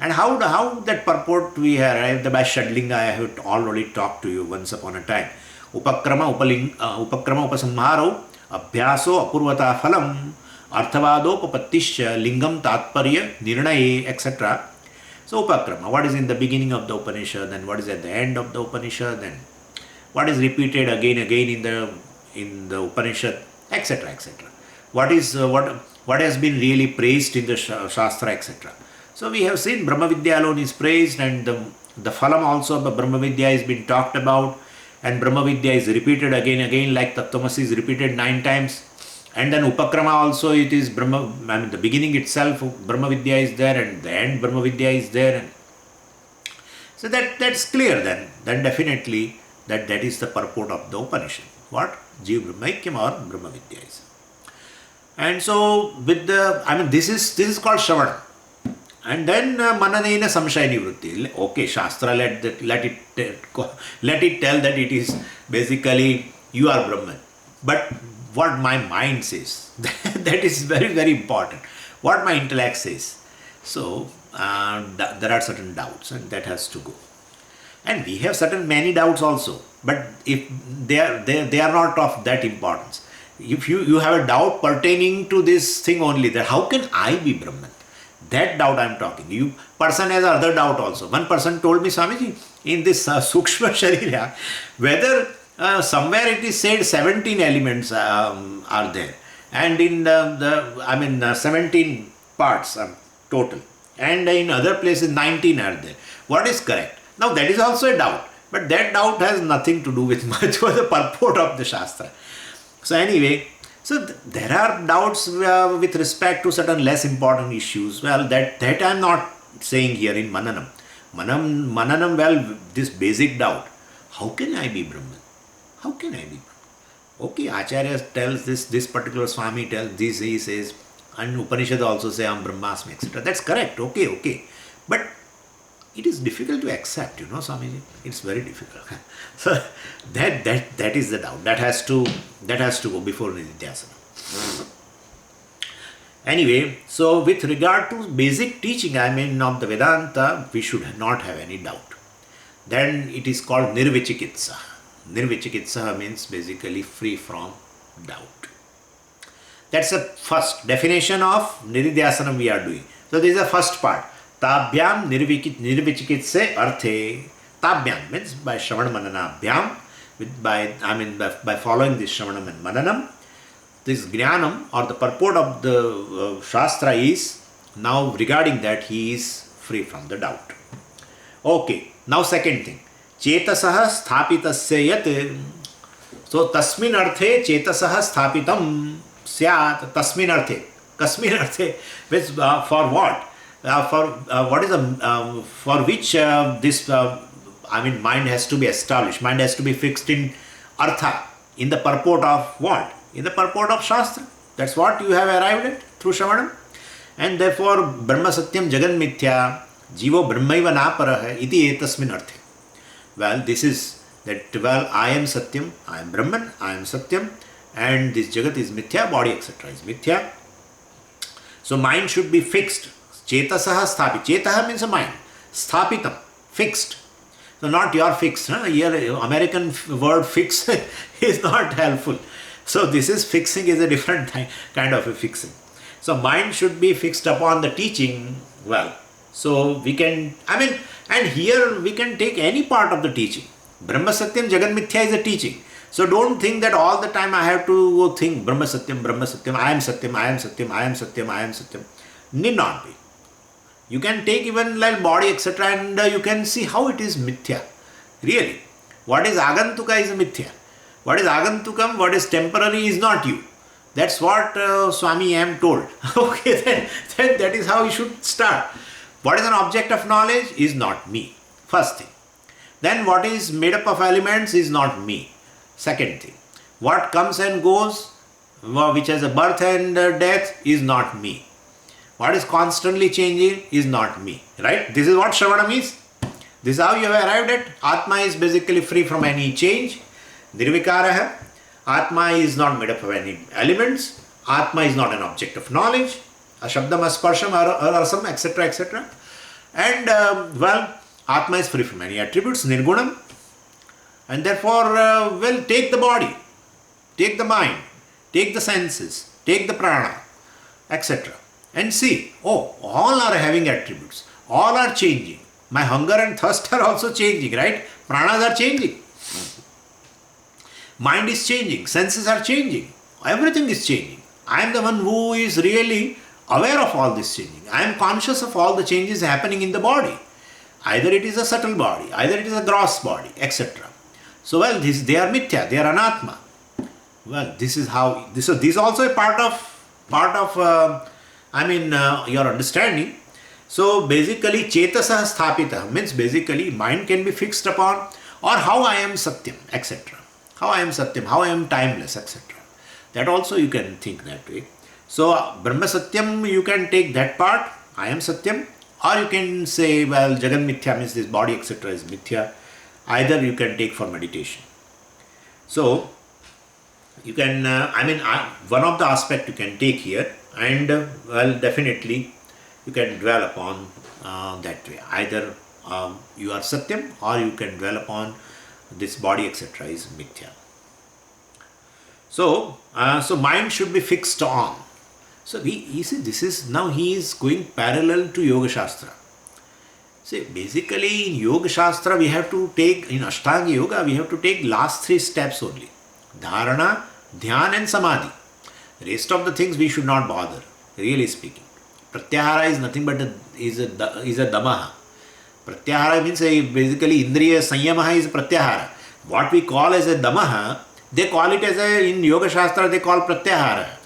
And how that purport we arrived by Shadlinga, I have already talked to you once upon a time. Upakrama upasamharo abhyaso apurvata phalam arthavadopapattisya lingam tatparya nirnaye, etc. So upakrama, what is in the beginning of the Upanishad, and what is at the end of the Upanishad, and what is repeated again in the Upanishad, etc., etc. What is what has been really praised in the Shastra, etc. So we have seen Brahma Vidya alone is praised, and the phalam also of the Brahma Vidya is been talked about, and Brahma Vidya is repeated again, like Tattvamasi is repeated 9 times. And then Upakrama also, it is Brahma, I mean the beginning itself Brahma Vidya is there, and the end Brahma Vidya is there. And so that's clear then. Then definitely that is the purport of the Upanishad. What? Jiv Brahmaikyam or Brahma Vidya is. And so with this is called Shravana. And then Mananena Samshaya Nivrutti. Okay, Shastra let it tell that it is basically you are Brahman. But what my mind says, that is very, very important. What my intellect says. So there are certain doubts, and that has to go. And we have many doubts also, but if they are not of that importance. If you have a doubt pertaining to this thing only, that how can I be Brahman? That doubt I am talking. You person has other doubt also. One person told me, Swamiji, in this Sukshma Sharira, whether somewhere it is said 17 elements are there, and in 17 parts total, and in other places 19 are there. What is correct? Now that is also a doubt, but that doubt has nothing to do with much for the purport of the Shastra. So anyway, there are doubts with respect to certain less important issues. Well, that I am not saying here in Mananam. Mananam, well, this basic doubt, how can I be Brahman? How can I be Brahman? Okay, Acharya tells this particular Swami tells this, he says, and Upanishad also say, Am Brahmasmi, etc. That's correct, okay. But it is difficult to accept, Swamiji. It's very difficult. So that is the doubt. That has to go before Nididhyasana. Anyway, so with regard to basic teaching, of the Vedanta, we should not have any doubt. Then it is called Nirvichikitsa. Nirvichikitsa means basically free from doubt. That's the first definition of Nididhyasana we are doing. So this is the first part. Tabhyam nirvichikitse arthe. Tabhyam means by Shravana Mananabhyam, by following this Shravanam and Mananam, this Jnanam or the purport of the Shastra is now regarding that he is free from the doubt. Okay, now second thing. Chetasaha sthapitasya yat. So tasmin arthe chetasaha sthapitam syat. Tasmin arthe. Kasmin arthe. Which, for what? What is for which this mind has to be established, mind has to be fixed in artha, in the purport of what? In the purport of Shastra. That's what you have arrived at through Shravanam. And therefore Brahma Satyam Jagan Mithya Jivo Brahmaiva Naparaha iti etasmin arthe. Well, this is that, well, I am Satyam, I am Brahman, I am Satyam, and this Jagat is Mithya, body etc. is Mithya. So mind should be fixed. Chetasaha sthapit. Chetaha means a mind. Sthapitam, fixed. So not your fixed. Here American word fix is not helpful. So this is fixing is a different kind of a fixing. So mind should be fixed upon the teaching. Well, so we can, and here we can take any part of the teaching. Brahma Satyam Jagan Mithya is a teaching. So don't think that all the time I have to go think Brahma Satyam, I am Satyam, I am Satyam, I am Satyam, I am Satyam. Need not be. You can take even like body etc. and you can see how it is Mithya. Really. What is Agantuka is Mithya. What is Agantukam, what is temporary is not you. That's what Swami am told. Okay, then that is how you should start. What is an object of knowledge is not me. First thing. Then what is made up of elements is not me. Second thing. What comes and goes, which has a birth and death, is not me. What is constantly changing is not me. Right? This is what Shravanam is. This is how you have arrived at. Atma is basically free from any change. Nirvikaraha. Atma is not made up of any elements. Atma is not an object of knowledge. Ashabdam, asparsham, arasam, etc. etc. And Atma is free from any attributes, Nirgunam. And therefore, take the body, take the mind, take the senses, take the prana, etc. And see, oh, all are having attributes, all are changing. My hunger and thirst are also changing, right? Pranas are changing. Mind is changing, senses are changing, everything is changing. I am the one who is really aware of all this changing. I am conscious of all the changes happening in the body. Either it is a subtle body, either it is a gross body, etc. So, they are mithya, they are anatma. Well, this is how, this is also a part of your understanding. So, basically, chetasah sthapitah means basically mind can be fixed upon, or how I am satyam, etc. How I am satyam, how I am timeless, etc. That also you can think that way. So, Brahma Satyam, you can take that part, I am Satyam, or you can say, well, Jagan Mithya means this body, etc. is Mithya. Either you can take for meditation. So, you can, one of the aspect you can take here, and definitely you can dwell upon that way. Either you are Satyam, or you can dwell upon this body, etc. is Mithya. So, mind should be fixed on. So, you see, this is, now he is going parallel to Yoga Shastra. See, basically in Yoga Shastra we have to take, in Ashtanga Yoga we have to take last 3 steps only. Dharana, Dhyan and Samadhi. Rest of the things we should not bother, really speaking. Pratyahara is nothing but is a damaha. Pratyahara means basically Indriya Sanyamaha is Pratyahara. What we call as a damaha, they call it as in Yoga Shastra they call Pratyahara.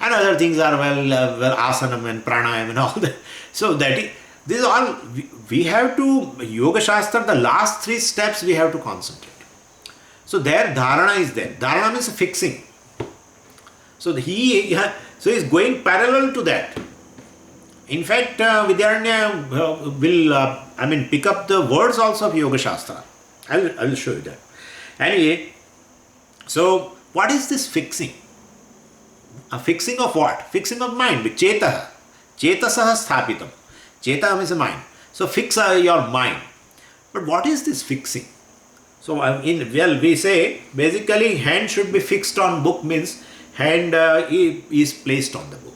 And other things are asanam and pranayam and all that. So this is all, we have to, Yoga Shastra, the last 3 steps we have to concentrate. So there dharana is there. Dharana means fixing. So he is going parallel to that. In fact, Vidyaranya will pick up the words also of Yoga Shastra. I will show you that. Anyway, so what is this fixing? A fixing of what? Fixing of mind, with chetaha. Chetasah sthapitam. Cheta means a mind. So fix your mind. But what is this fixing? So we say basically hand should be fixed on book means hand is placed on the book.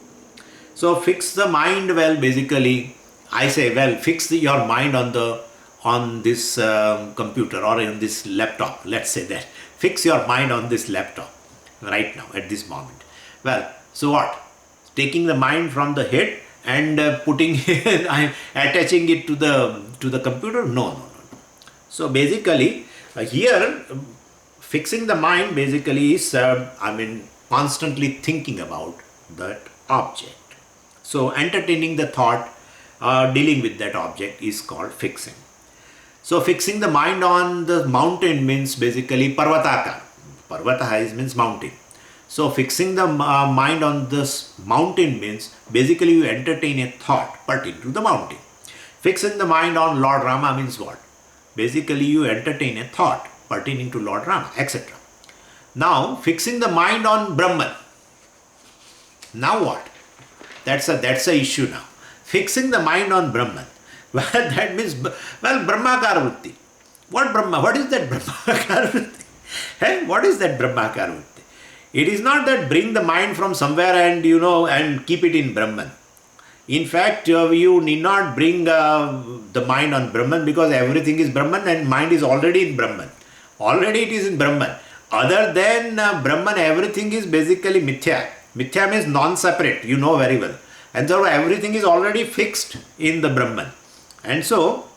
So fix the mind, basically I say fix your mind on this computer or on this laptop. Let's say that. Fix your mind on this laptop right now at this moment. Well, so what? Taking the mind from the head and attaching it to the computer? No. So basically, here fixing the mind basically is constantly thinking about that object. So entertaining the thought, dealing with that object is called fixing. So fixing the mind on the mountain means basically parvataka. Parvata means mountain. So fixing the mind on this mountain means basically you entertain a thought pertaining to the mountain. Fixing the mind on Lord Rama means what? Basically you entertain a thought pertaining to Lord Rama, etc. Now fixing the mind on Brahman. Now what? That's a issue now. Fixing the mind on Brahman. Well, that means, Brahmakara Vritti. What Brahma? What is that Brahmakara Vritti? Hey, what is that Brahmakara Vritti? It is not that bring the mind from somewhere and and keep it in Brahman. In fact, you need not bring the mind on Brahman because everything is Brahman and mind is already in Brahman. Already it is in Brahman. Other than Brahman, everything is basically Mithya. Mithya means non-separate, you know very well. And so everything is already fixed in the Brahman. And so,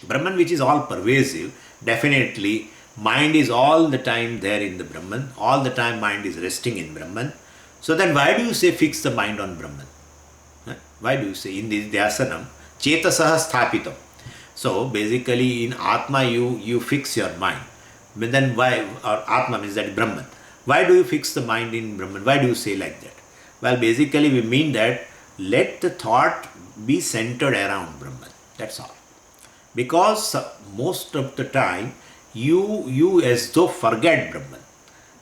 Brahman, which is all pervasive, definitely mind is all the time there in the Brahman. All the time mind is resting in Brahman. So then why do you say fix the mind on Brahman? Why do you say in this Dhyasanam, Chetasah sthapitam? So basically in Atma you fix your mind. But then why, or Atma means that Brahman. Why do you fix the mind in Brahman? Why do you say like that? Well, basically we mean that let the thought be centered around Brahman. That's all. Because most of the time you as though forget Brahman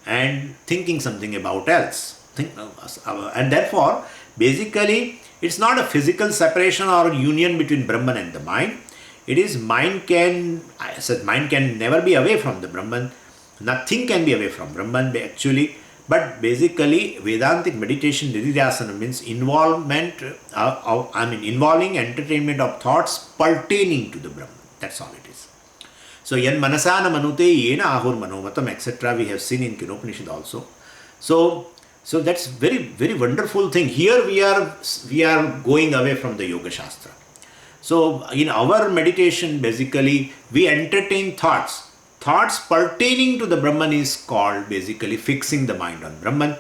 and thinking something about else. And therefore basically It's not a physical separation or union between Brahman and the mind. It is mind can, I said, mind can never be away from the Brahman. Nothing can be away from Brahman actually. But basically, Vedantic meditation, Nididhyasana means involvement, involving entertainment of thoughts pertaining to the Brahman. That's all it is. So, yan manasana manute yena ahur manomatam, etc. we have seen in Kinopanishad also. So that's very wonderful thing. Here we are going away from the Yoga Shastra. So in our meditation, basically we entertain thoughts. Thoughts pertaining to the Brahman is called basically fixing the mind on Brahman.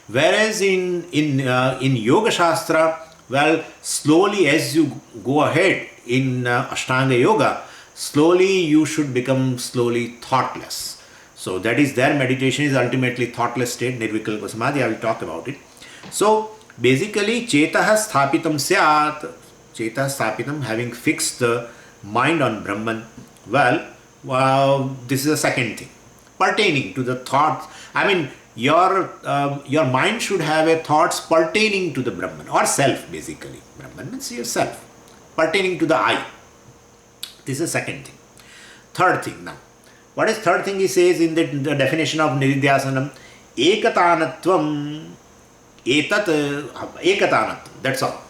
Whereas in Yoga Shastra, well, slowly as you go ahead in Ashtanga Yoga, slowly you should become slowly thoughtless. So that is their meditation is ultimately thoughtless state, Nirvikalpa Samadhi. I will talk about it. So basically, Chetaha Sthapitam Syat, Chetaha Sthapitam, having fixed the mind on Brahman. Well, this is the second thing. Pertaining to the thoughts, your mind should have a thoughts pertaining to the Brahman or self basically. Brahman means yourself. Pertaining to the I. This is the second thing. Third thing now. What is third thing he says in the definition of Nididhyasanam? Ekatanatvam. Ekatanatvam. That's all.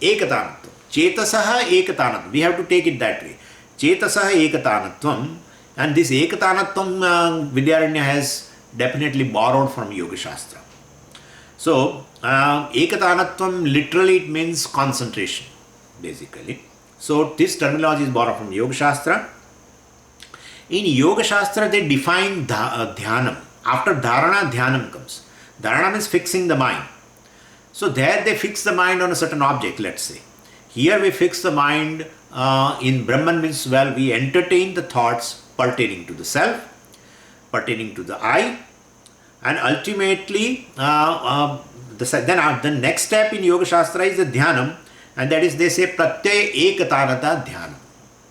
Ekatanatvam. Chetasaha ekatanatvam. We have to take it that way. Chetasaha ekatanatvam. And this ekatanatvam Vidyaranya has definitely borrowed from Yoga Shastra. So, ekatanatvam literally it means concentration, basically. So, this terminology is borrowed from Yoga Shastra. In Yoga Shastra, they define dhyanam. After dharana, dhyanam comes. Dharana means fixing the mind. So there they fix the mind on a certain object, let's say. Here we fix the mind in Brahman means, well, we entertain the thoughts pertaining to the self, pertaining to the I, and ultimately the next step in Yoga Shastra is the dhyanam, and that is they say pratyaya ekatanata dhyanam.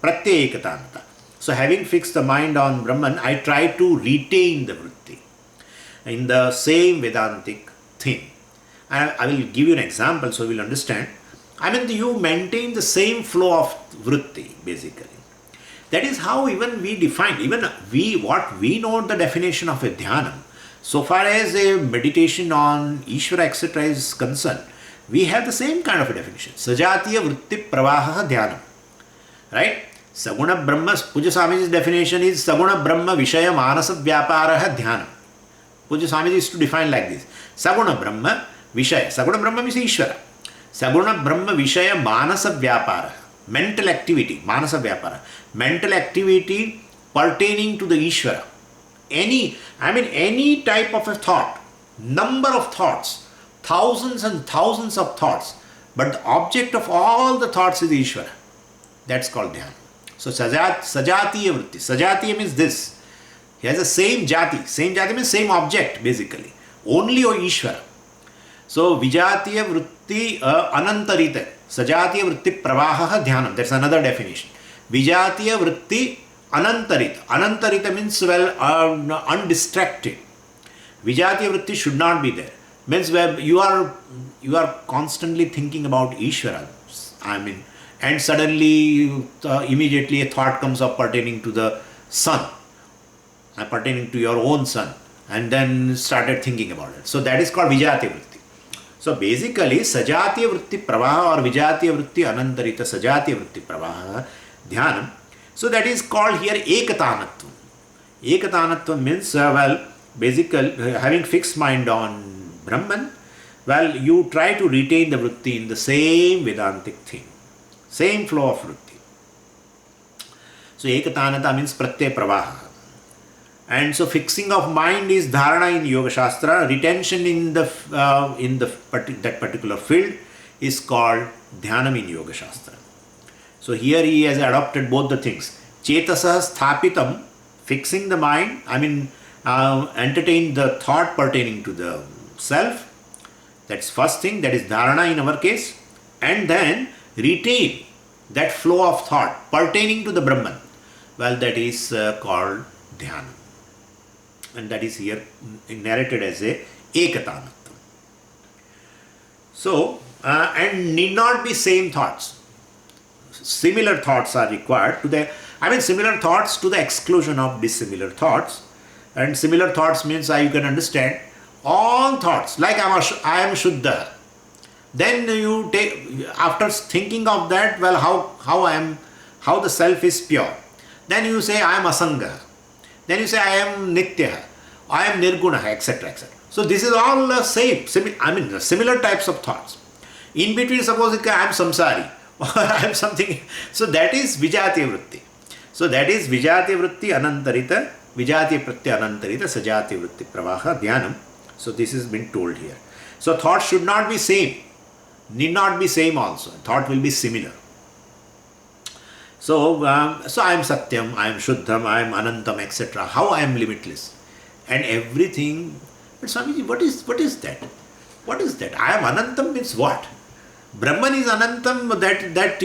Pratyaya ekatanata. So having fixed the mind on Brahman, I try to retain the vritti in the same Vedantic thing. And I will give you an example so you will understand. You maintain the same flow of vritti basically. That is how even we define, what we know the definition of a dhyana. So far as a meditation on Ishvara etc. is concerned, we have the same kind of a definition. Sajatiya vritti pravaha dhyana. Right? Saguna Brahma, Puja Swamiji's definition is Saguna Brahma Vishaya Manasa Vyaparaha Dhyana. Puja Swamiji is to define like this. Saguna Brahma Vishaya. Saguna Brahma means Ishvara. Saguna Brahma Vishaya Manasa Vyaparaha. Mental activity, Manasa Vyapara. Mental activity pertaining to the Ishvara. Any type of a thought, number of thoughts, thousands and thousands of thoughts, but the object of all the thoughts is Ishvara. That's called Dhyana. So Sajatiya vritti. Sajatiya means this. He has the same jati. Same jati means same object basically. Only O Ishvara. So Vijatiya vritti anantarita. Sajatiya vritti pravaha dhyanam. That's another definition. Vijatiya vritti anantarita. Anantarita means undistracted. Vijatiya vritti should not be there. Means where you are constantly thinking about Ishvara. And suddenly, immediately a thought comes up pertaining to the sun, pertaining to your own son, and then started thinking about it. So that is called Vijatiya vritti. So basically, Sajatiya vritti pravaha or Vijatiya vritti anantarita Sajatiya vritti pravaha dhyanam. So that is called here Ekatanatvam. Ekatanatvam means, basically having fixed mind on Brahman, you try to retain the vritti in the same Vedantic thing. Same flow of vritti. So ekatanata means pratyaya pravaha. And so fixing of mind is dharana in Yoga Shastra. Retention in that particular field is called dhyanam in Yoga Shastra. So here he has adopted both the things. Chetasa sthapitam, fixing the mind, entertain the thought pertaining to the self. That's first thing, that is dharana in our case. And then retain that flow of thought pertaining to the Brahman. That is called dhyana. And that is here narrated as a ekatanatvam. So, and need not be same thoughts. Similar thoughts are required to the, similar thoughts to the exclusion of dissimilar thoughts. And similar thoughts means you can understand all thoughts, like I am Shuddha. Then you take, after thinking of that, well, how the self is pure. Then you say I am Asanga. Then you say I am Nitya, I am Nirguna, etc. etc. So this is all the same, similar types of thoughts. In between, suppose I am Samsari or I am something. So that is Vijati Vritti. So that is Vijati Vritti Anantarita, Vijati Pratya Anantarita, Sajati Vritti Pravaha Dhyanam. So this has been told here. So thoughts should not be same, need not be same also. Thought will be similar. So I am Satyam, I am Shuddham, I am Anantam, etc. How I am limitless. And everything. But Swamiji, what is that? What is that? I am Anantam means what? Brahman is Anantam, that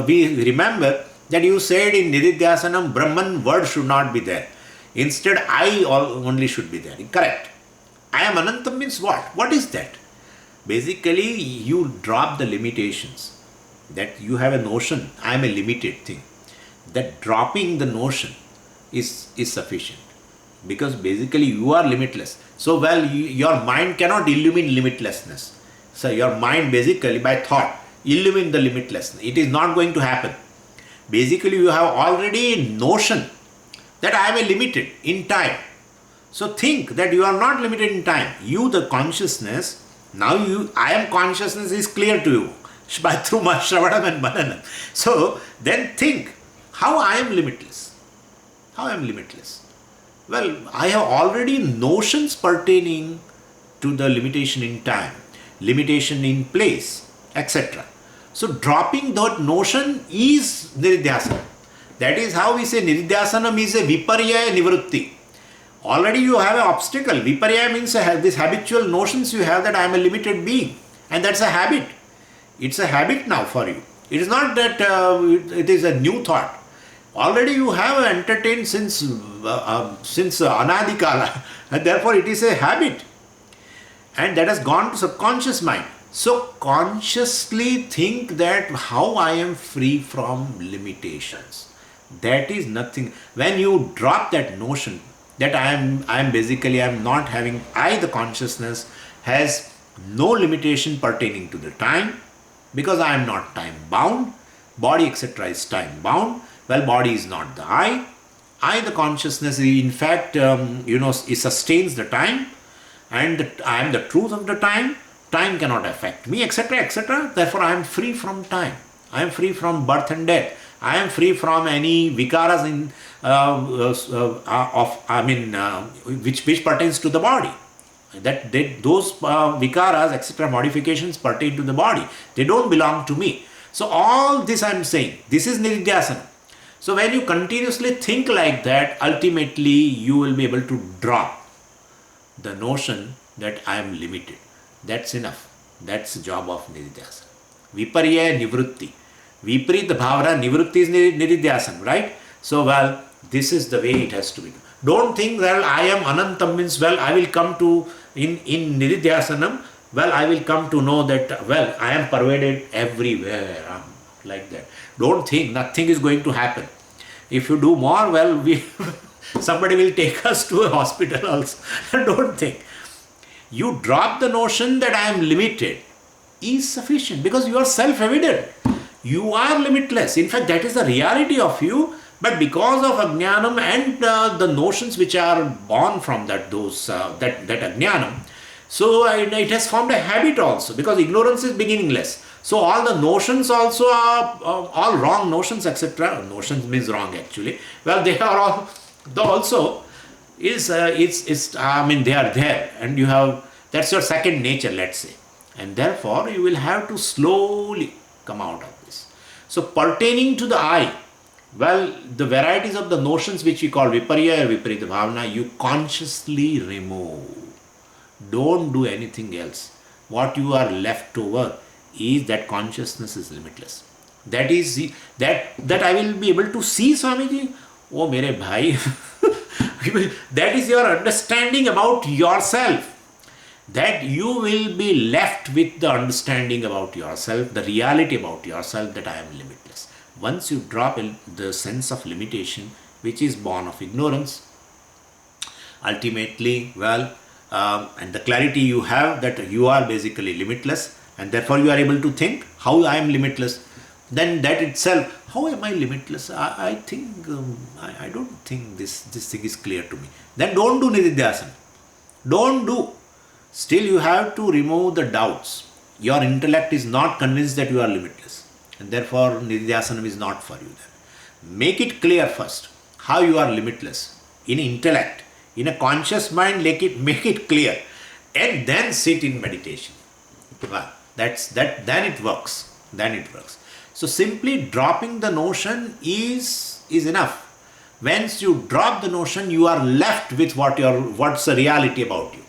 we remember that you said in Nididhyasanam, Brahman word should not be there. Instead, I only should be there. Correct. I am Anantam means what? What is that? Basically, you drop the limitations. That you have a notion, I am a limited thing. That dropping the notion is sufficient. Because basically you are limitless. So your mind cannot illumine limitlessness. So your mind basically by thought illumine the limitlessness. It is not going to happen. Basically you have already notion that I am a limited in time. So think that you are not limited in time. You, the consciousness, I am consciousness is clear to you through my Shravanam and Mananam. So then think how I am limitless. How I am limitless. Well, I have already notions pertaining to the limitation in time, limitation in place, etc. So dropping that notion is Nididhyasana. That is how we say Nididhyasanam is a Viparya Nivrutti. Already you have an obstacle. Viparya means this habitual notions you have that I am a limited being. And that's a habit. It's a habit now for you. It is not that it is a new thought. Already you have entertained since Anadikala, and therefore it is a habit. And that has gone to subconscious mind. So consciously think that how I am free from limitations. That is nothing. When you drop that notion that I am not having, the consciousness has no limitation pertaining to the time, because I am not time bound, body etc. is time bound. Well, body is not the I, the consciousness, in fact, it sustains the time, and I am the truth of the time. Time cannot affect me, etc., etc. Therefore, I am free from time. I am free from birth and death. I am free from any vikaras which pertains to the body. Those vikaras, etc., modifications pertain to the body. They don't belong to me. So all this I am saying. This is Nididhyasana. So when you continuously think like that, ultimately you will be able to drop the notion that I am limited. That's enough. That's the job of Nididhyasana. Viparya Nivrutti. Viparita Bhavana Nivrutti is Nididhyasana, right? So this is the way it has to be. Don't think that I am Anantam means, I will come to, in Nididhyasanam, I will come to know that, I am pervaded everywhere, like that. Don't think, nothing is going to happen. If you do more, somebody will take us to a hospital also. Don't think. You drop the notion that I am limited is sufficient, because you are self-evident. You are limitless. In fact, that is the reality of you. But because of Ajnanam and the notions which are born from that Ajnanam, so it has formed a habit also, because ignorance is beginningless. So all the notions also are all wrong notions, etc. Notions means wrong actually. They are all also they are there, and you have, that's your second nature, let's say, and therefore you will have to slowly come out of this. So pertaining to the I, the varieties of the notions which we call Viparya or Viparita Bhavana, you consciously remove. Don't do anything else. What you are left over is that consciousness is limitless. That is that I will be able to see, Swamiji. Oh, mere bhai. That is your understanding about yourself. that you will be left with the understanding about yourself, the reality about yourself, that I am limitless. Once you drop the sense of limitation, which is born of ignorance, ultimately, and the clarity you have that you are basically limitless, and therefore you are able to think how I am limitless, then that itself, how am I limitless? I think, I don't think this thing is clear to me. Then don't do Nididhyasana. Don't do. Still, you have to remove the doubts. Your intellect is not convinced that you are limitless, and therefore Nididhyasana is not for you. Then make it clear first how you are limitless in intellect, in a conscious mind. Make it clear, and then sit in meditation. Well, that's that. Then it works. Then it works. So simply dropping the notion is enough. Once you drop the notion, you are left with what's the reality about you.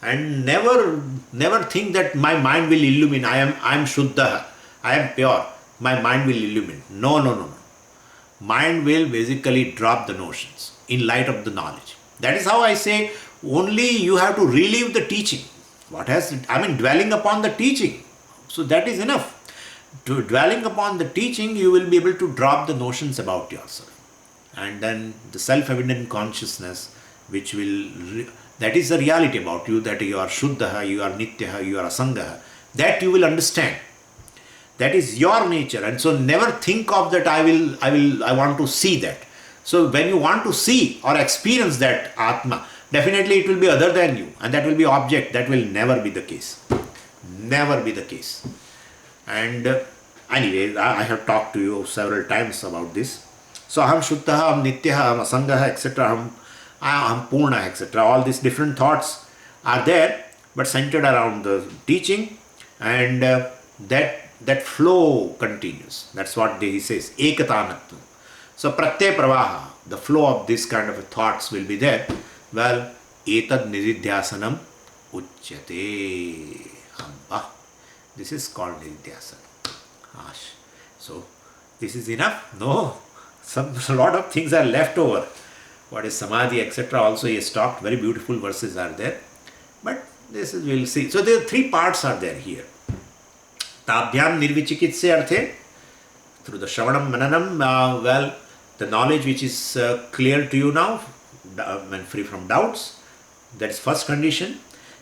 And never think that my mind will illumine. I am Shuddha, I am pure, my mind will illumine. No. Mind will basically drop the notions in light of the knowledge. That is how I say, only you have to relive the teaching. Dwelling upon the teaching. So that is enough. To dwelling upon the teaching, you will be able to drop the notions about yourself. And then the self-evident consciousness, that is the reality about you, that you are Shuddha, you are Nityaha, you are Asangaha, that you will understand. That is your nature. And so never think of that I want to see that. So when you want to see or experience that Atma, definitely it will be other than you, and that will be object. That will never be the case. Never be the case. And anyway, I have talked to you several times about this. So aham Shuddha, aham Nityaha, aham Asangaha, etc. Aham Purna, etc. All these different thoughts are there, but centered around the teaching, and that flow continues. That's what he says, Ekatanatvam. So pratyaya pravaha, the flow of this kind of thoughts will be there. Well, etad nididhyasanam uchyate. This is called nididhyasana. So this is enough? No. A lot of things are left over. What is samadhi, etc. Also he has talked. Very beautiful verses are there. But this is, we'll see. So there are three parts are there here. Tabhyam nirvichikitse arthe, through the Shravanam Mananam, the knowledge which is clear to you now, and free from doubts, that is first condition.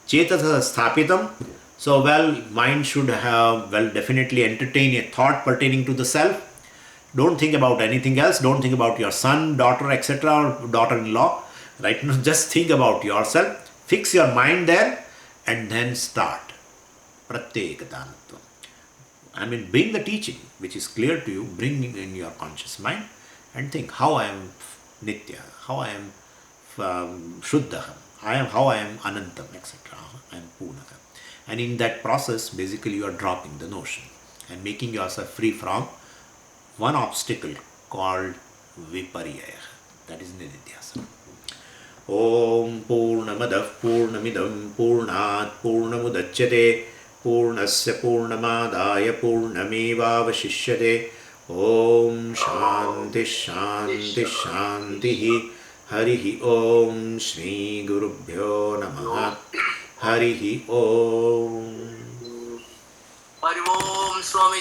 Chetasa sthapitam, so mind should have, definitely entertain a thought pertaining to the self. Don't think about anything else, don't think about your son, daughter, etc. or daughter-in-law, right? No, just think about yourself, fix your mind there, and then start. Pratyekatanatvam. Bring the teaching which is clear to you, bring it in your conscious mind, and think how I am Nitya, how I am Shuddha, how I am Anantam, etc. I am Purnaka. And in that process, basically you are dropping the notion and making yourself free from one obstacle called Viparyaya. That is Nididhyasana. Om Purnamadah Purnamidam Purnat Purnamudachyate Purnasya Purnamadaya Purnamevavashishyate. Om Shanti Shanti Shanti. Harihi Om Shri Gurubhyo Namaha. Harihi Om. Hari Om Swami.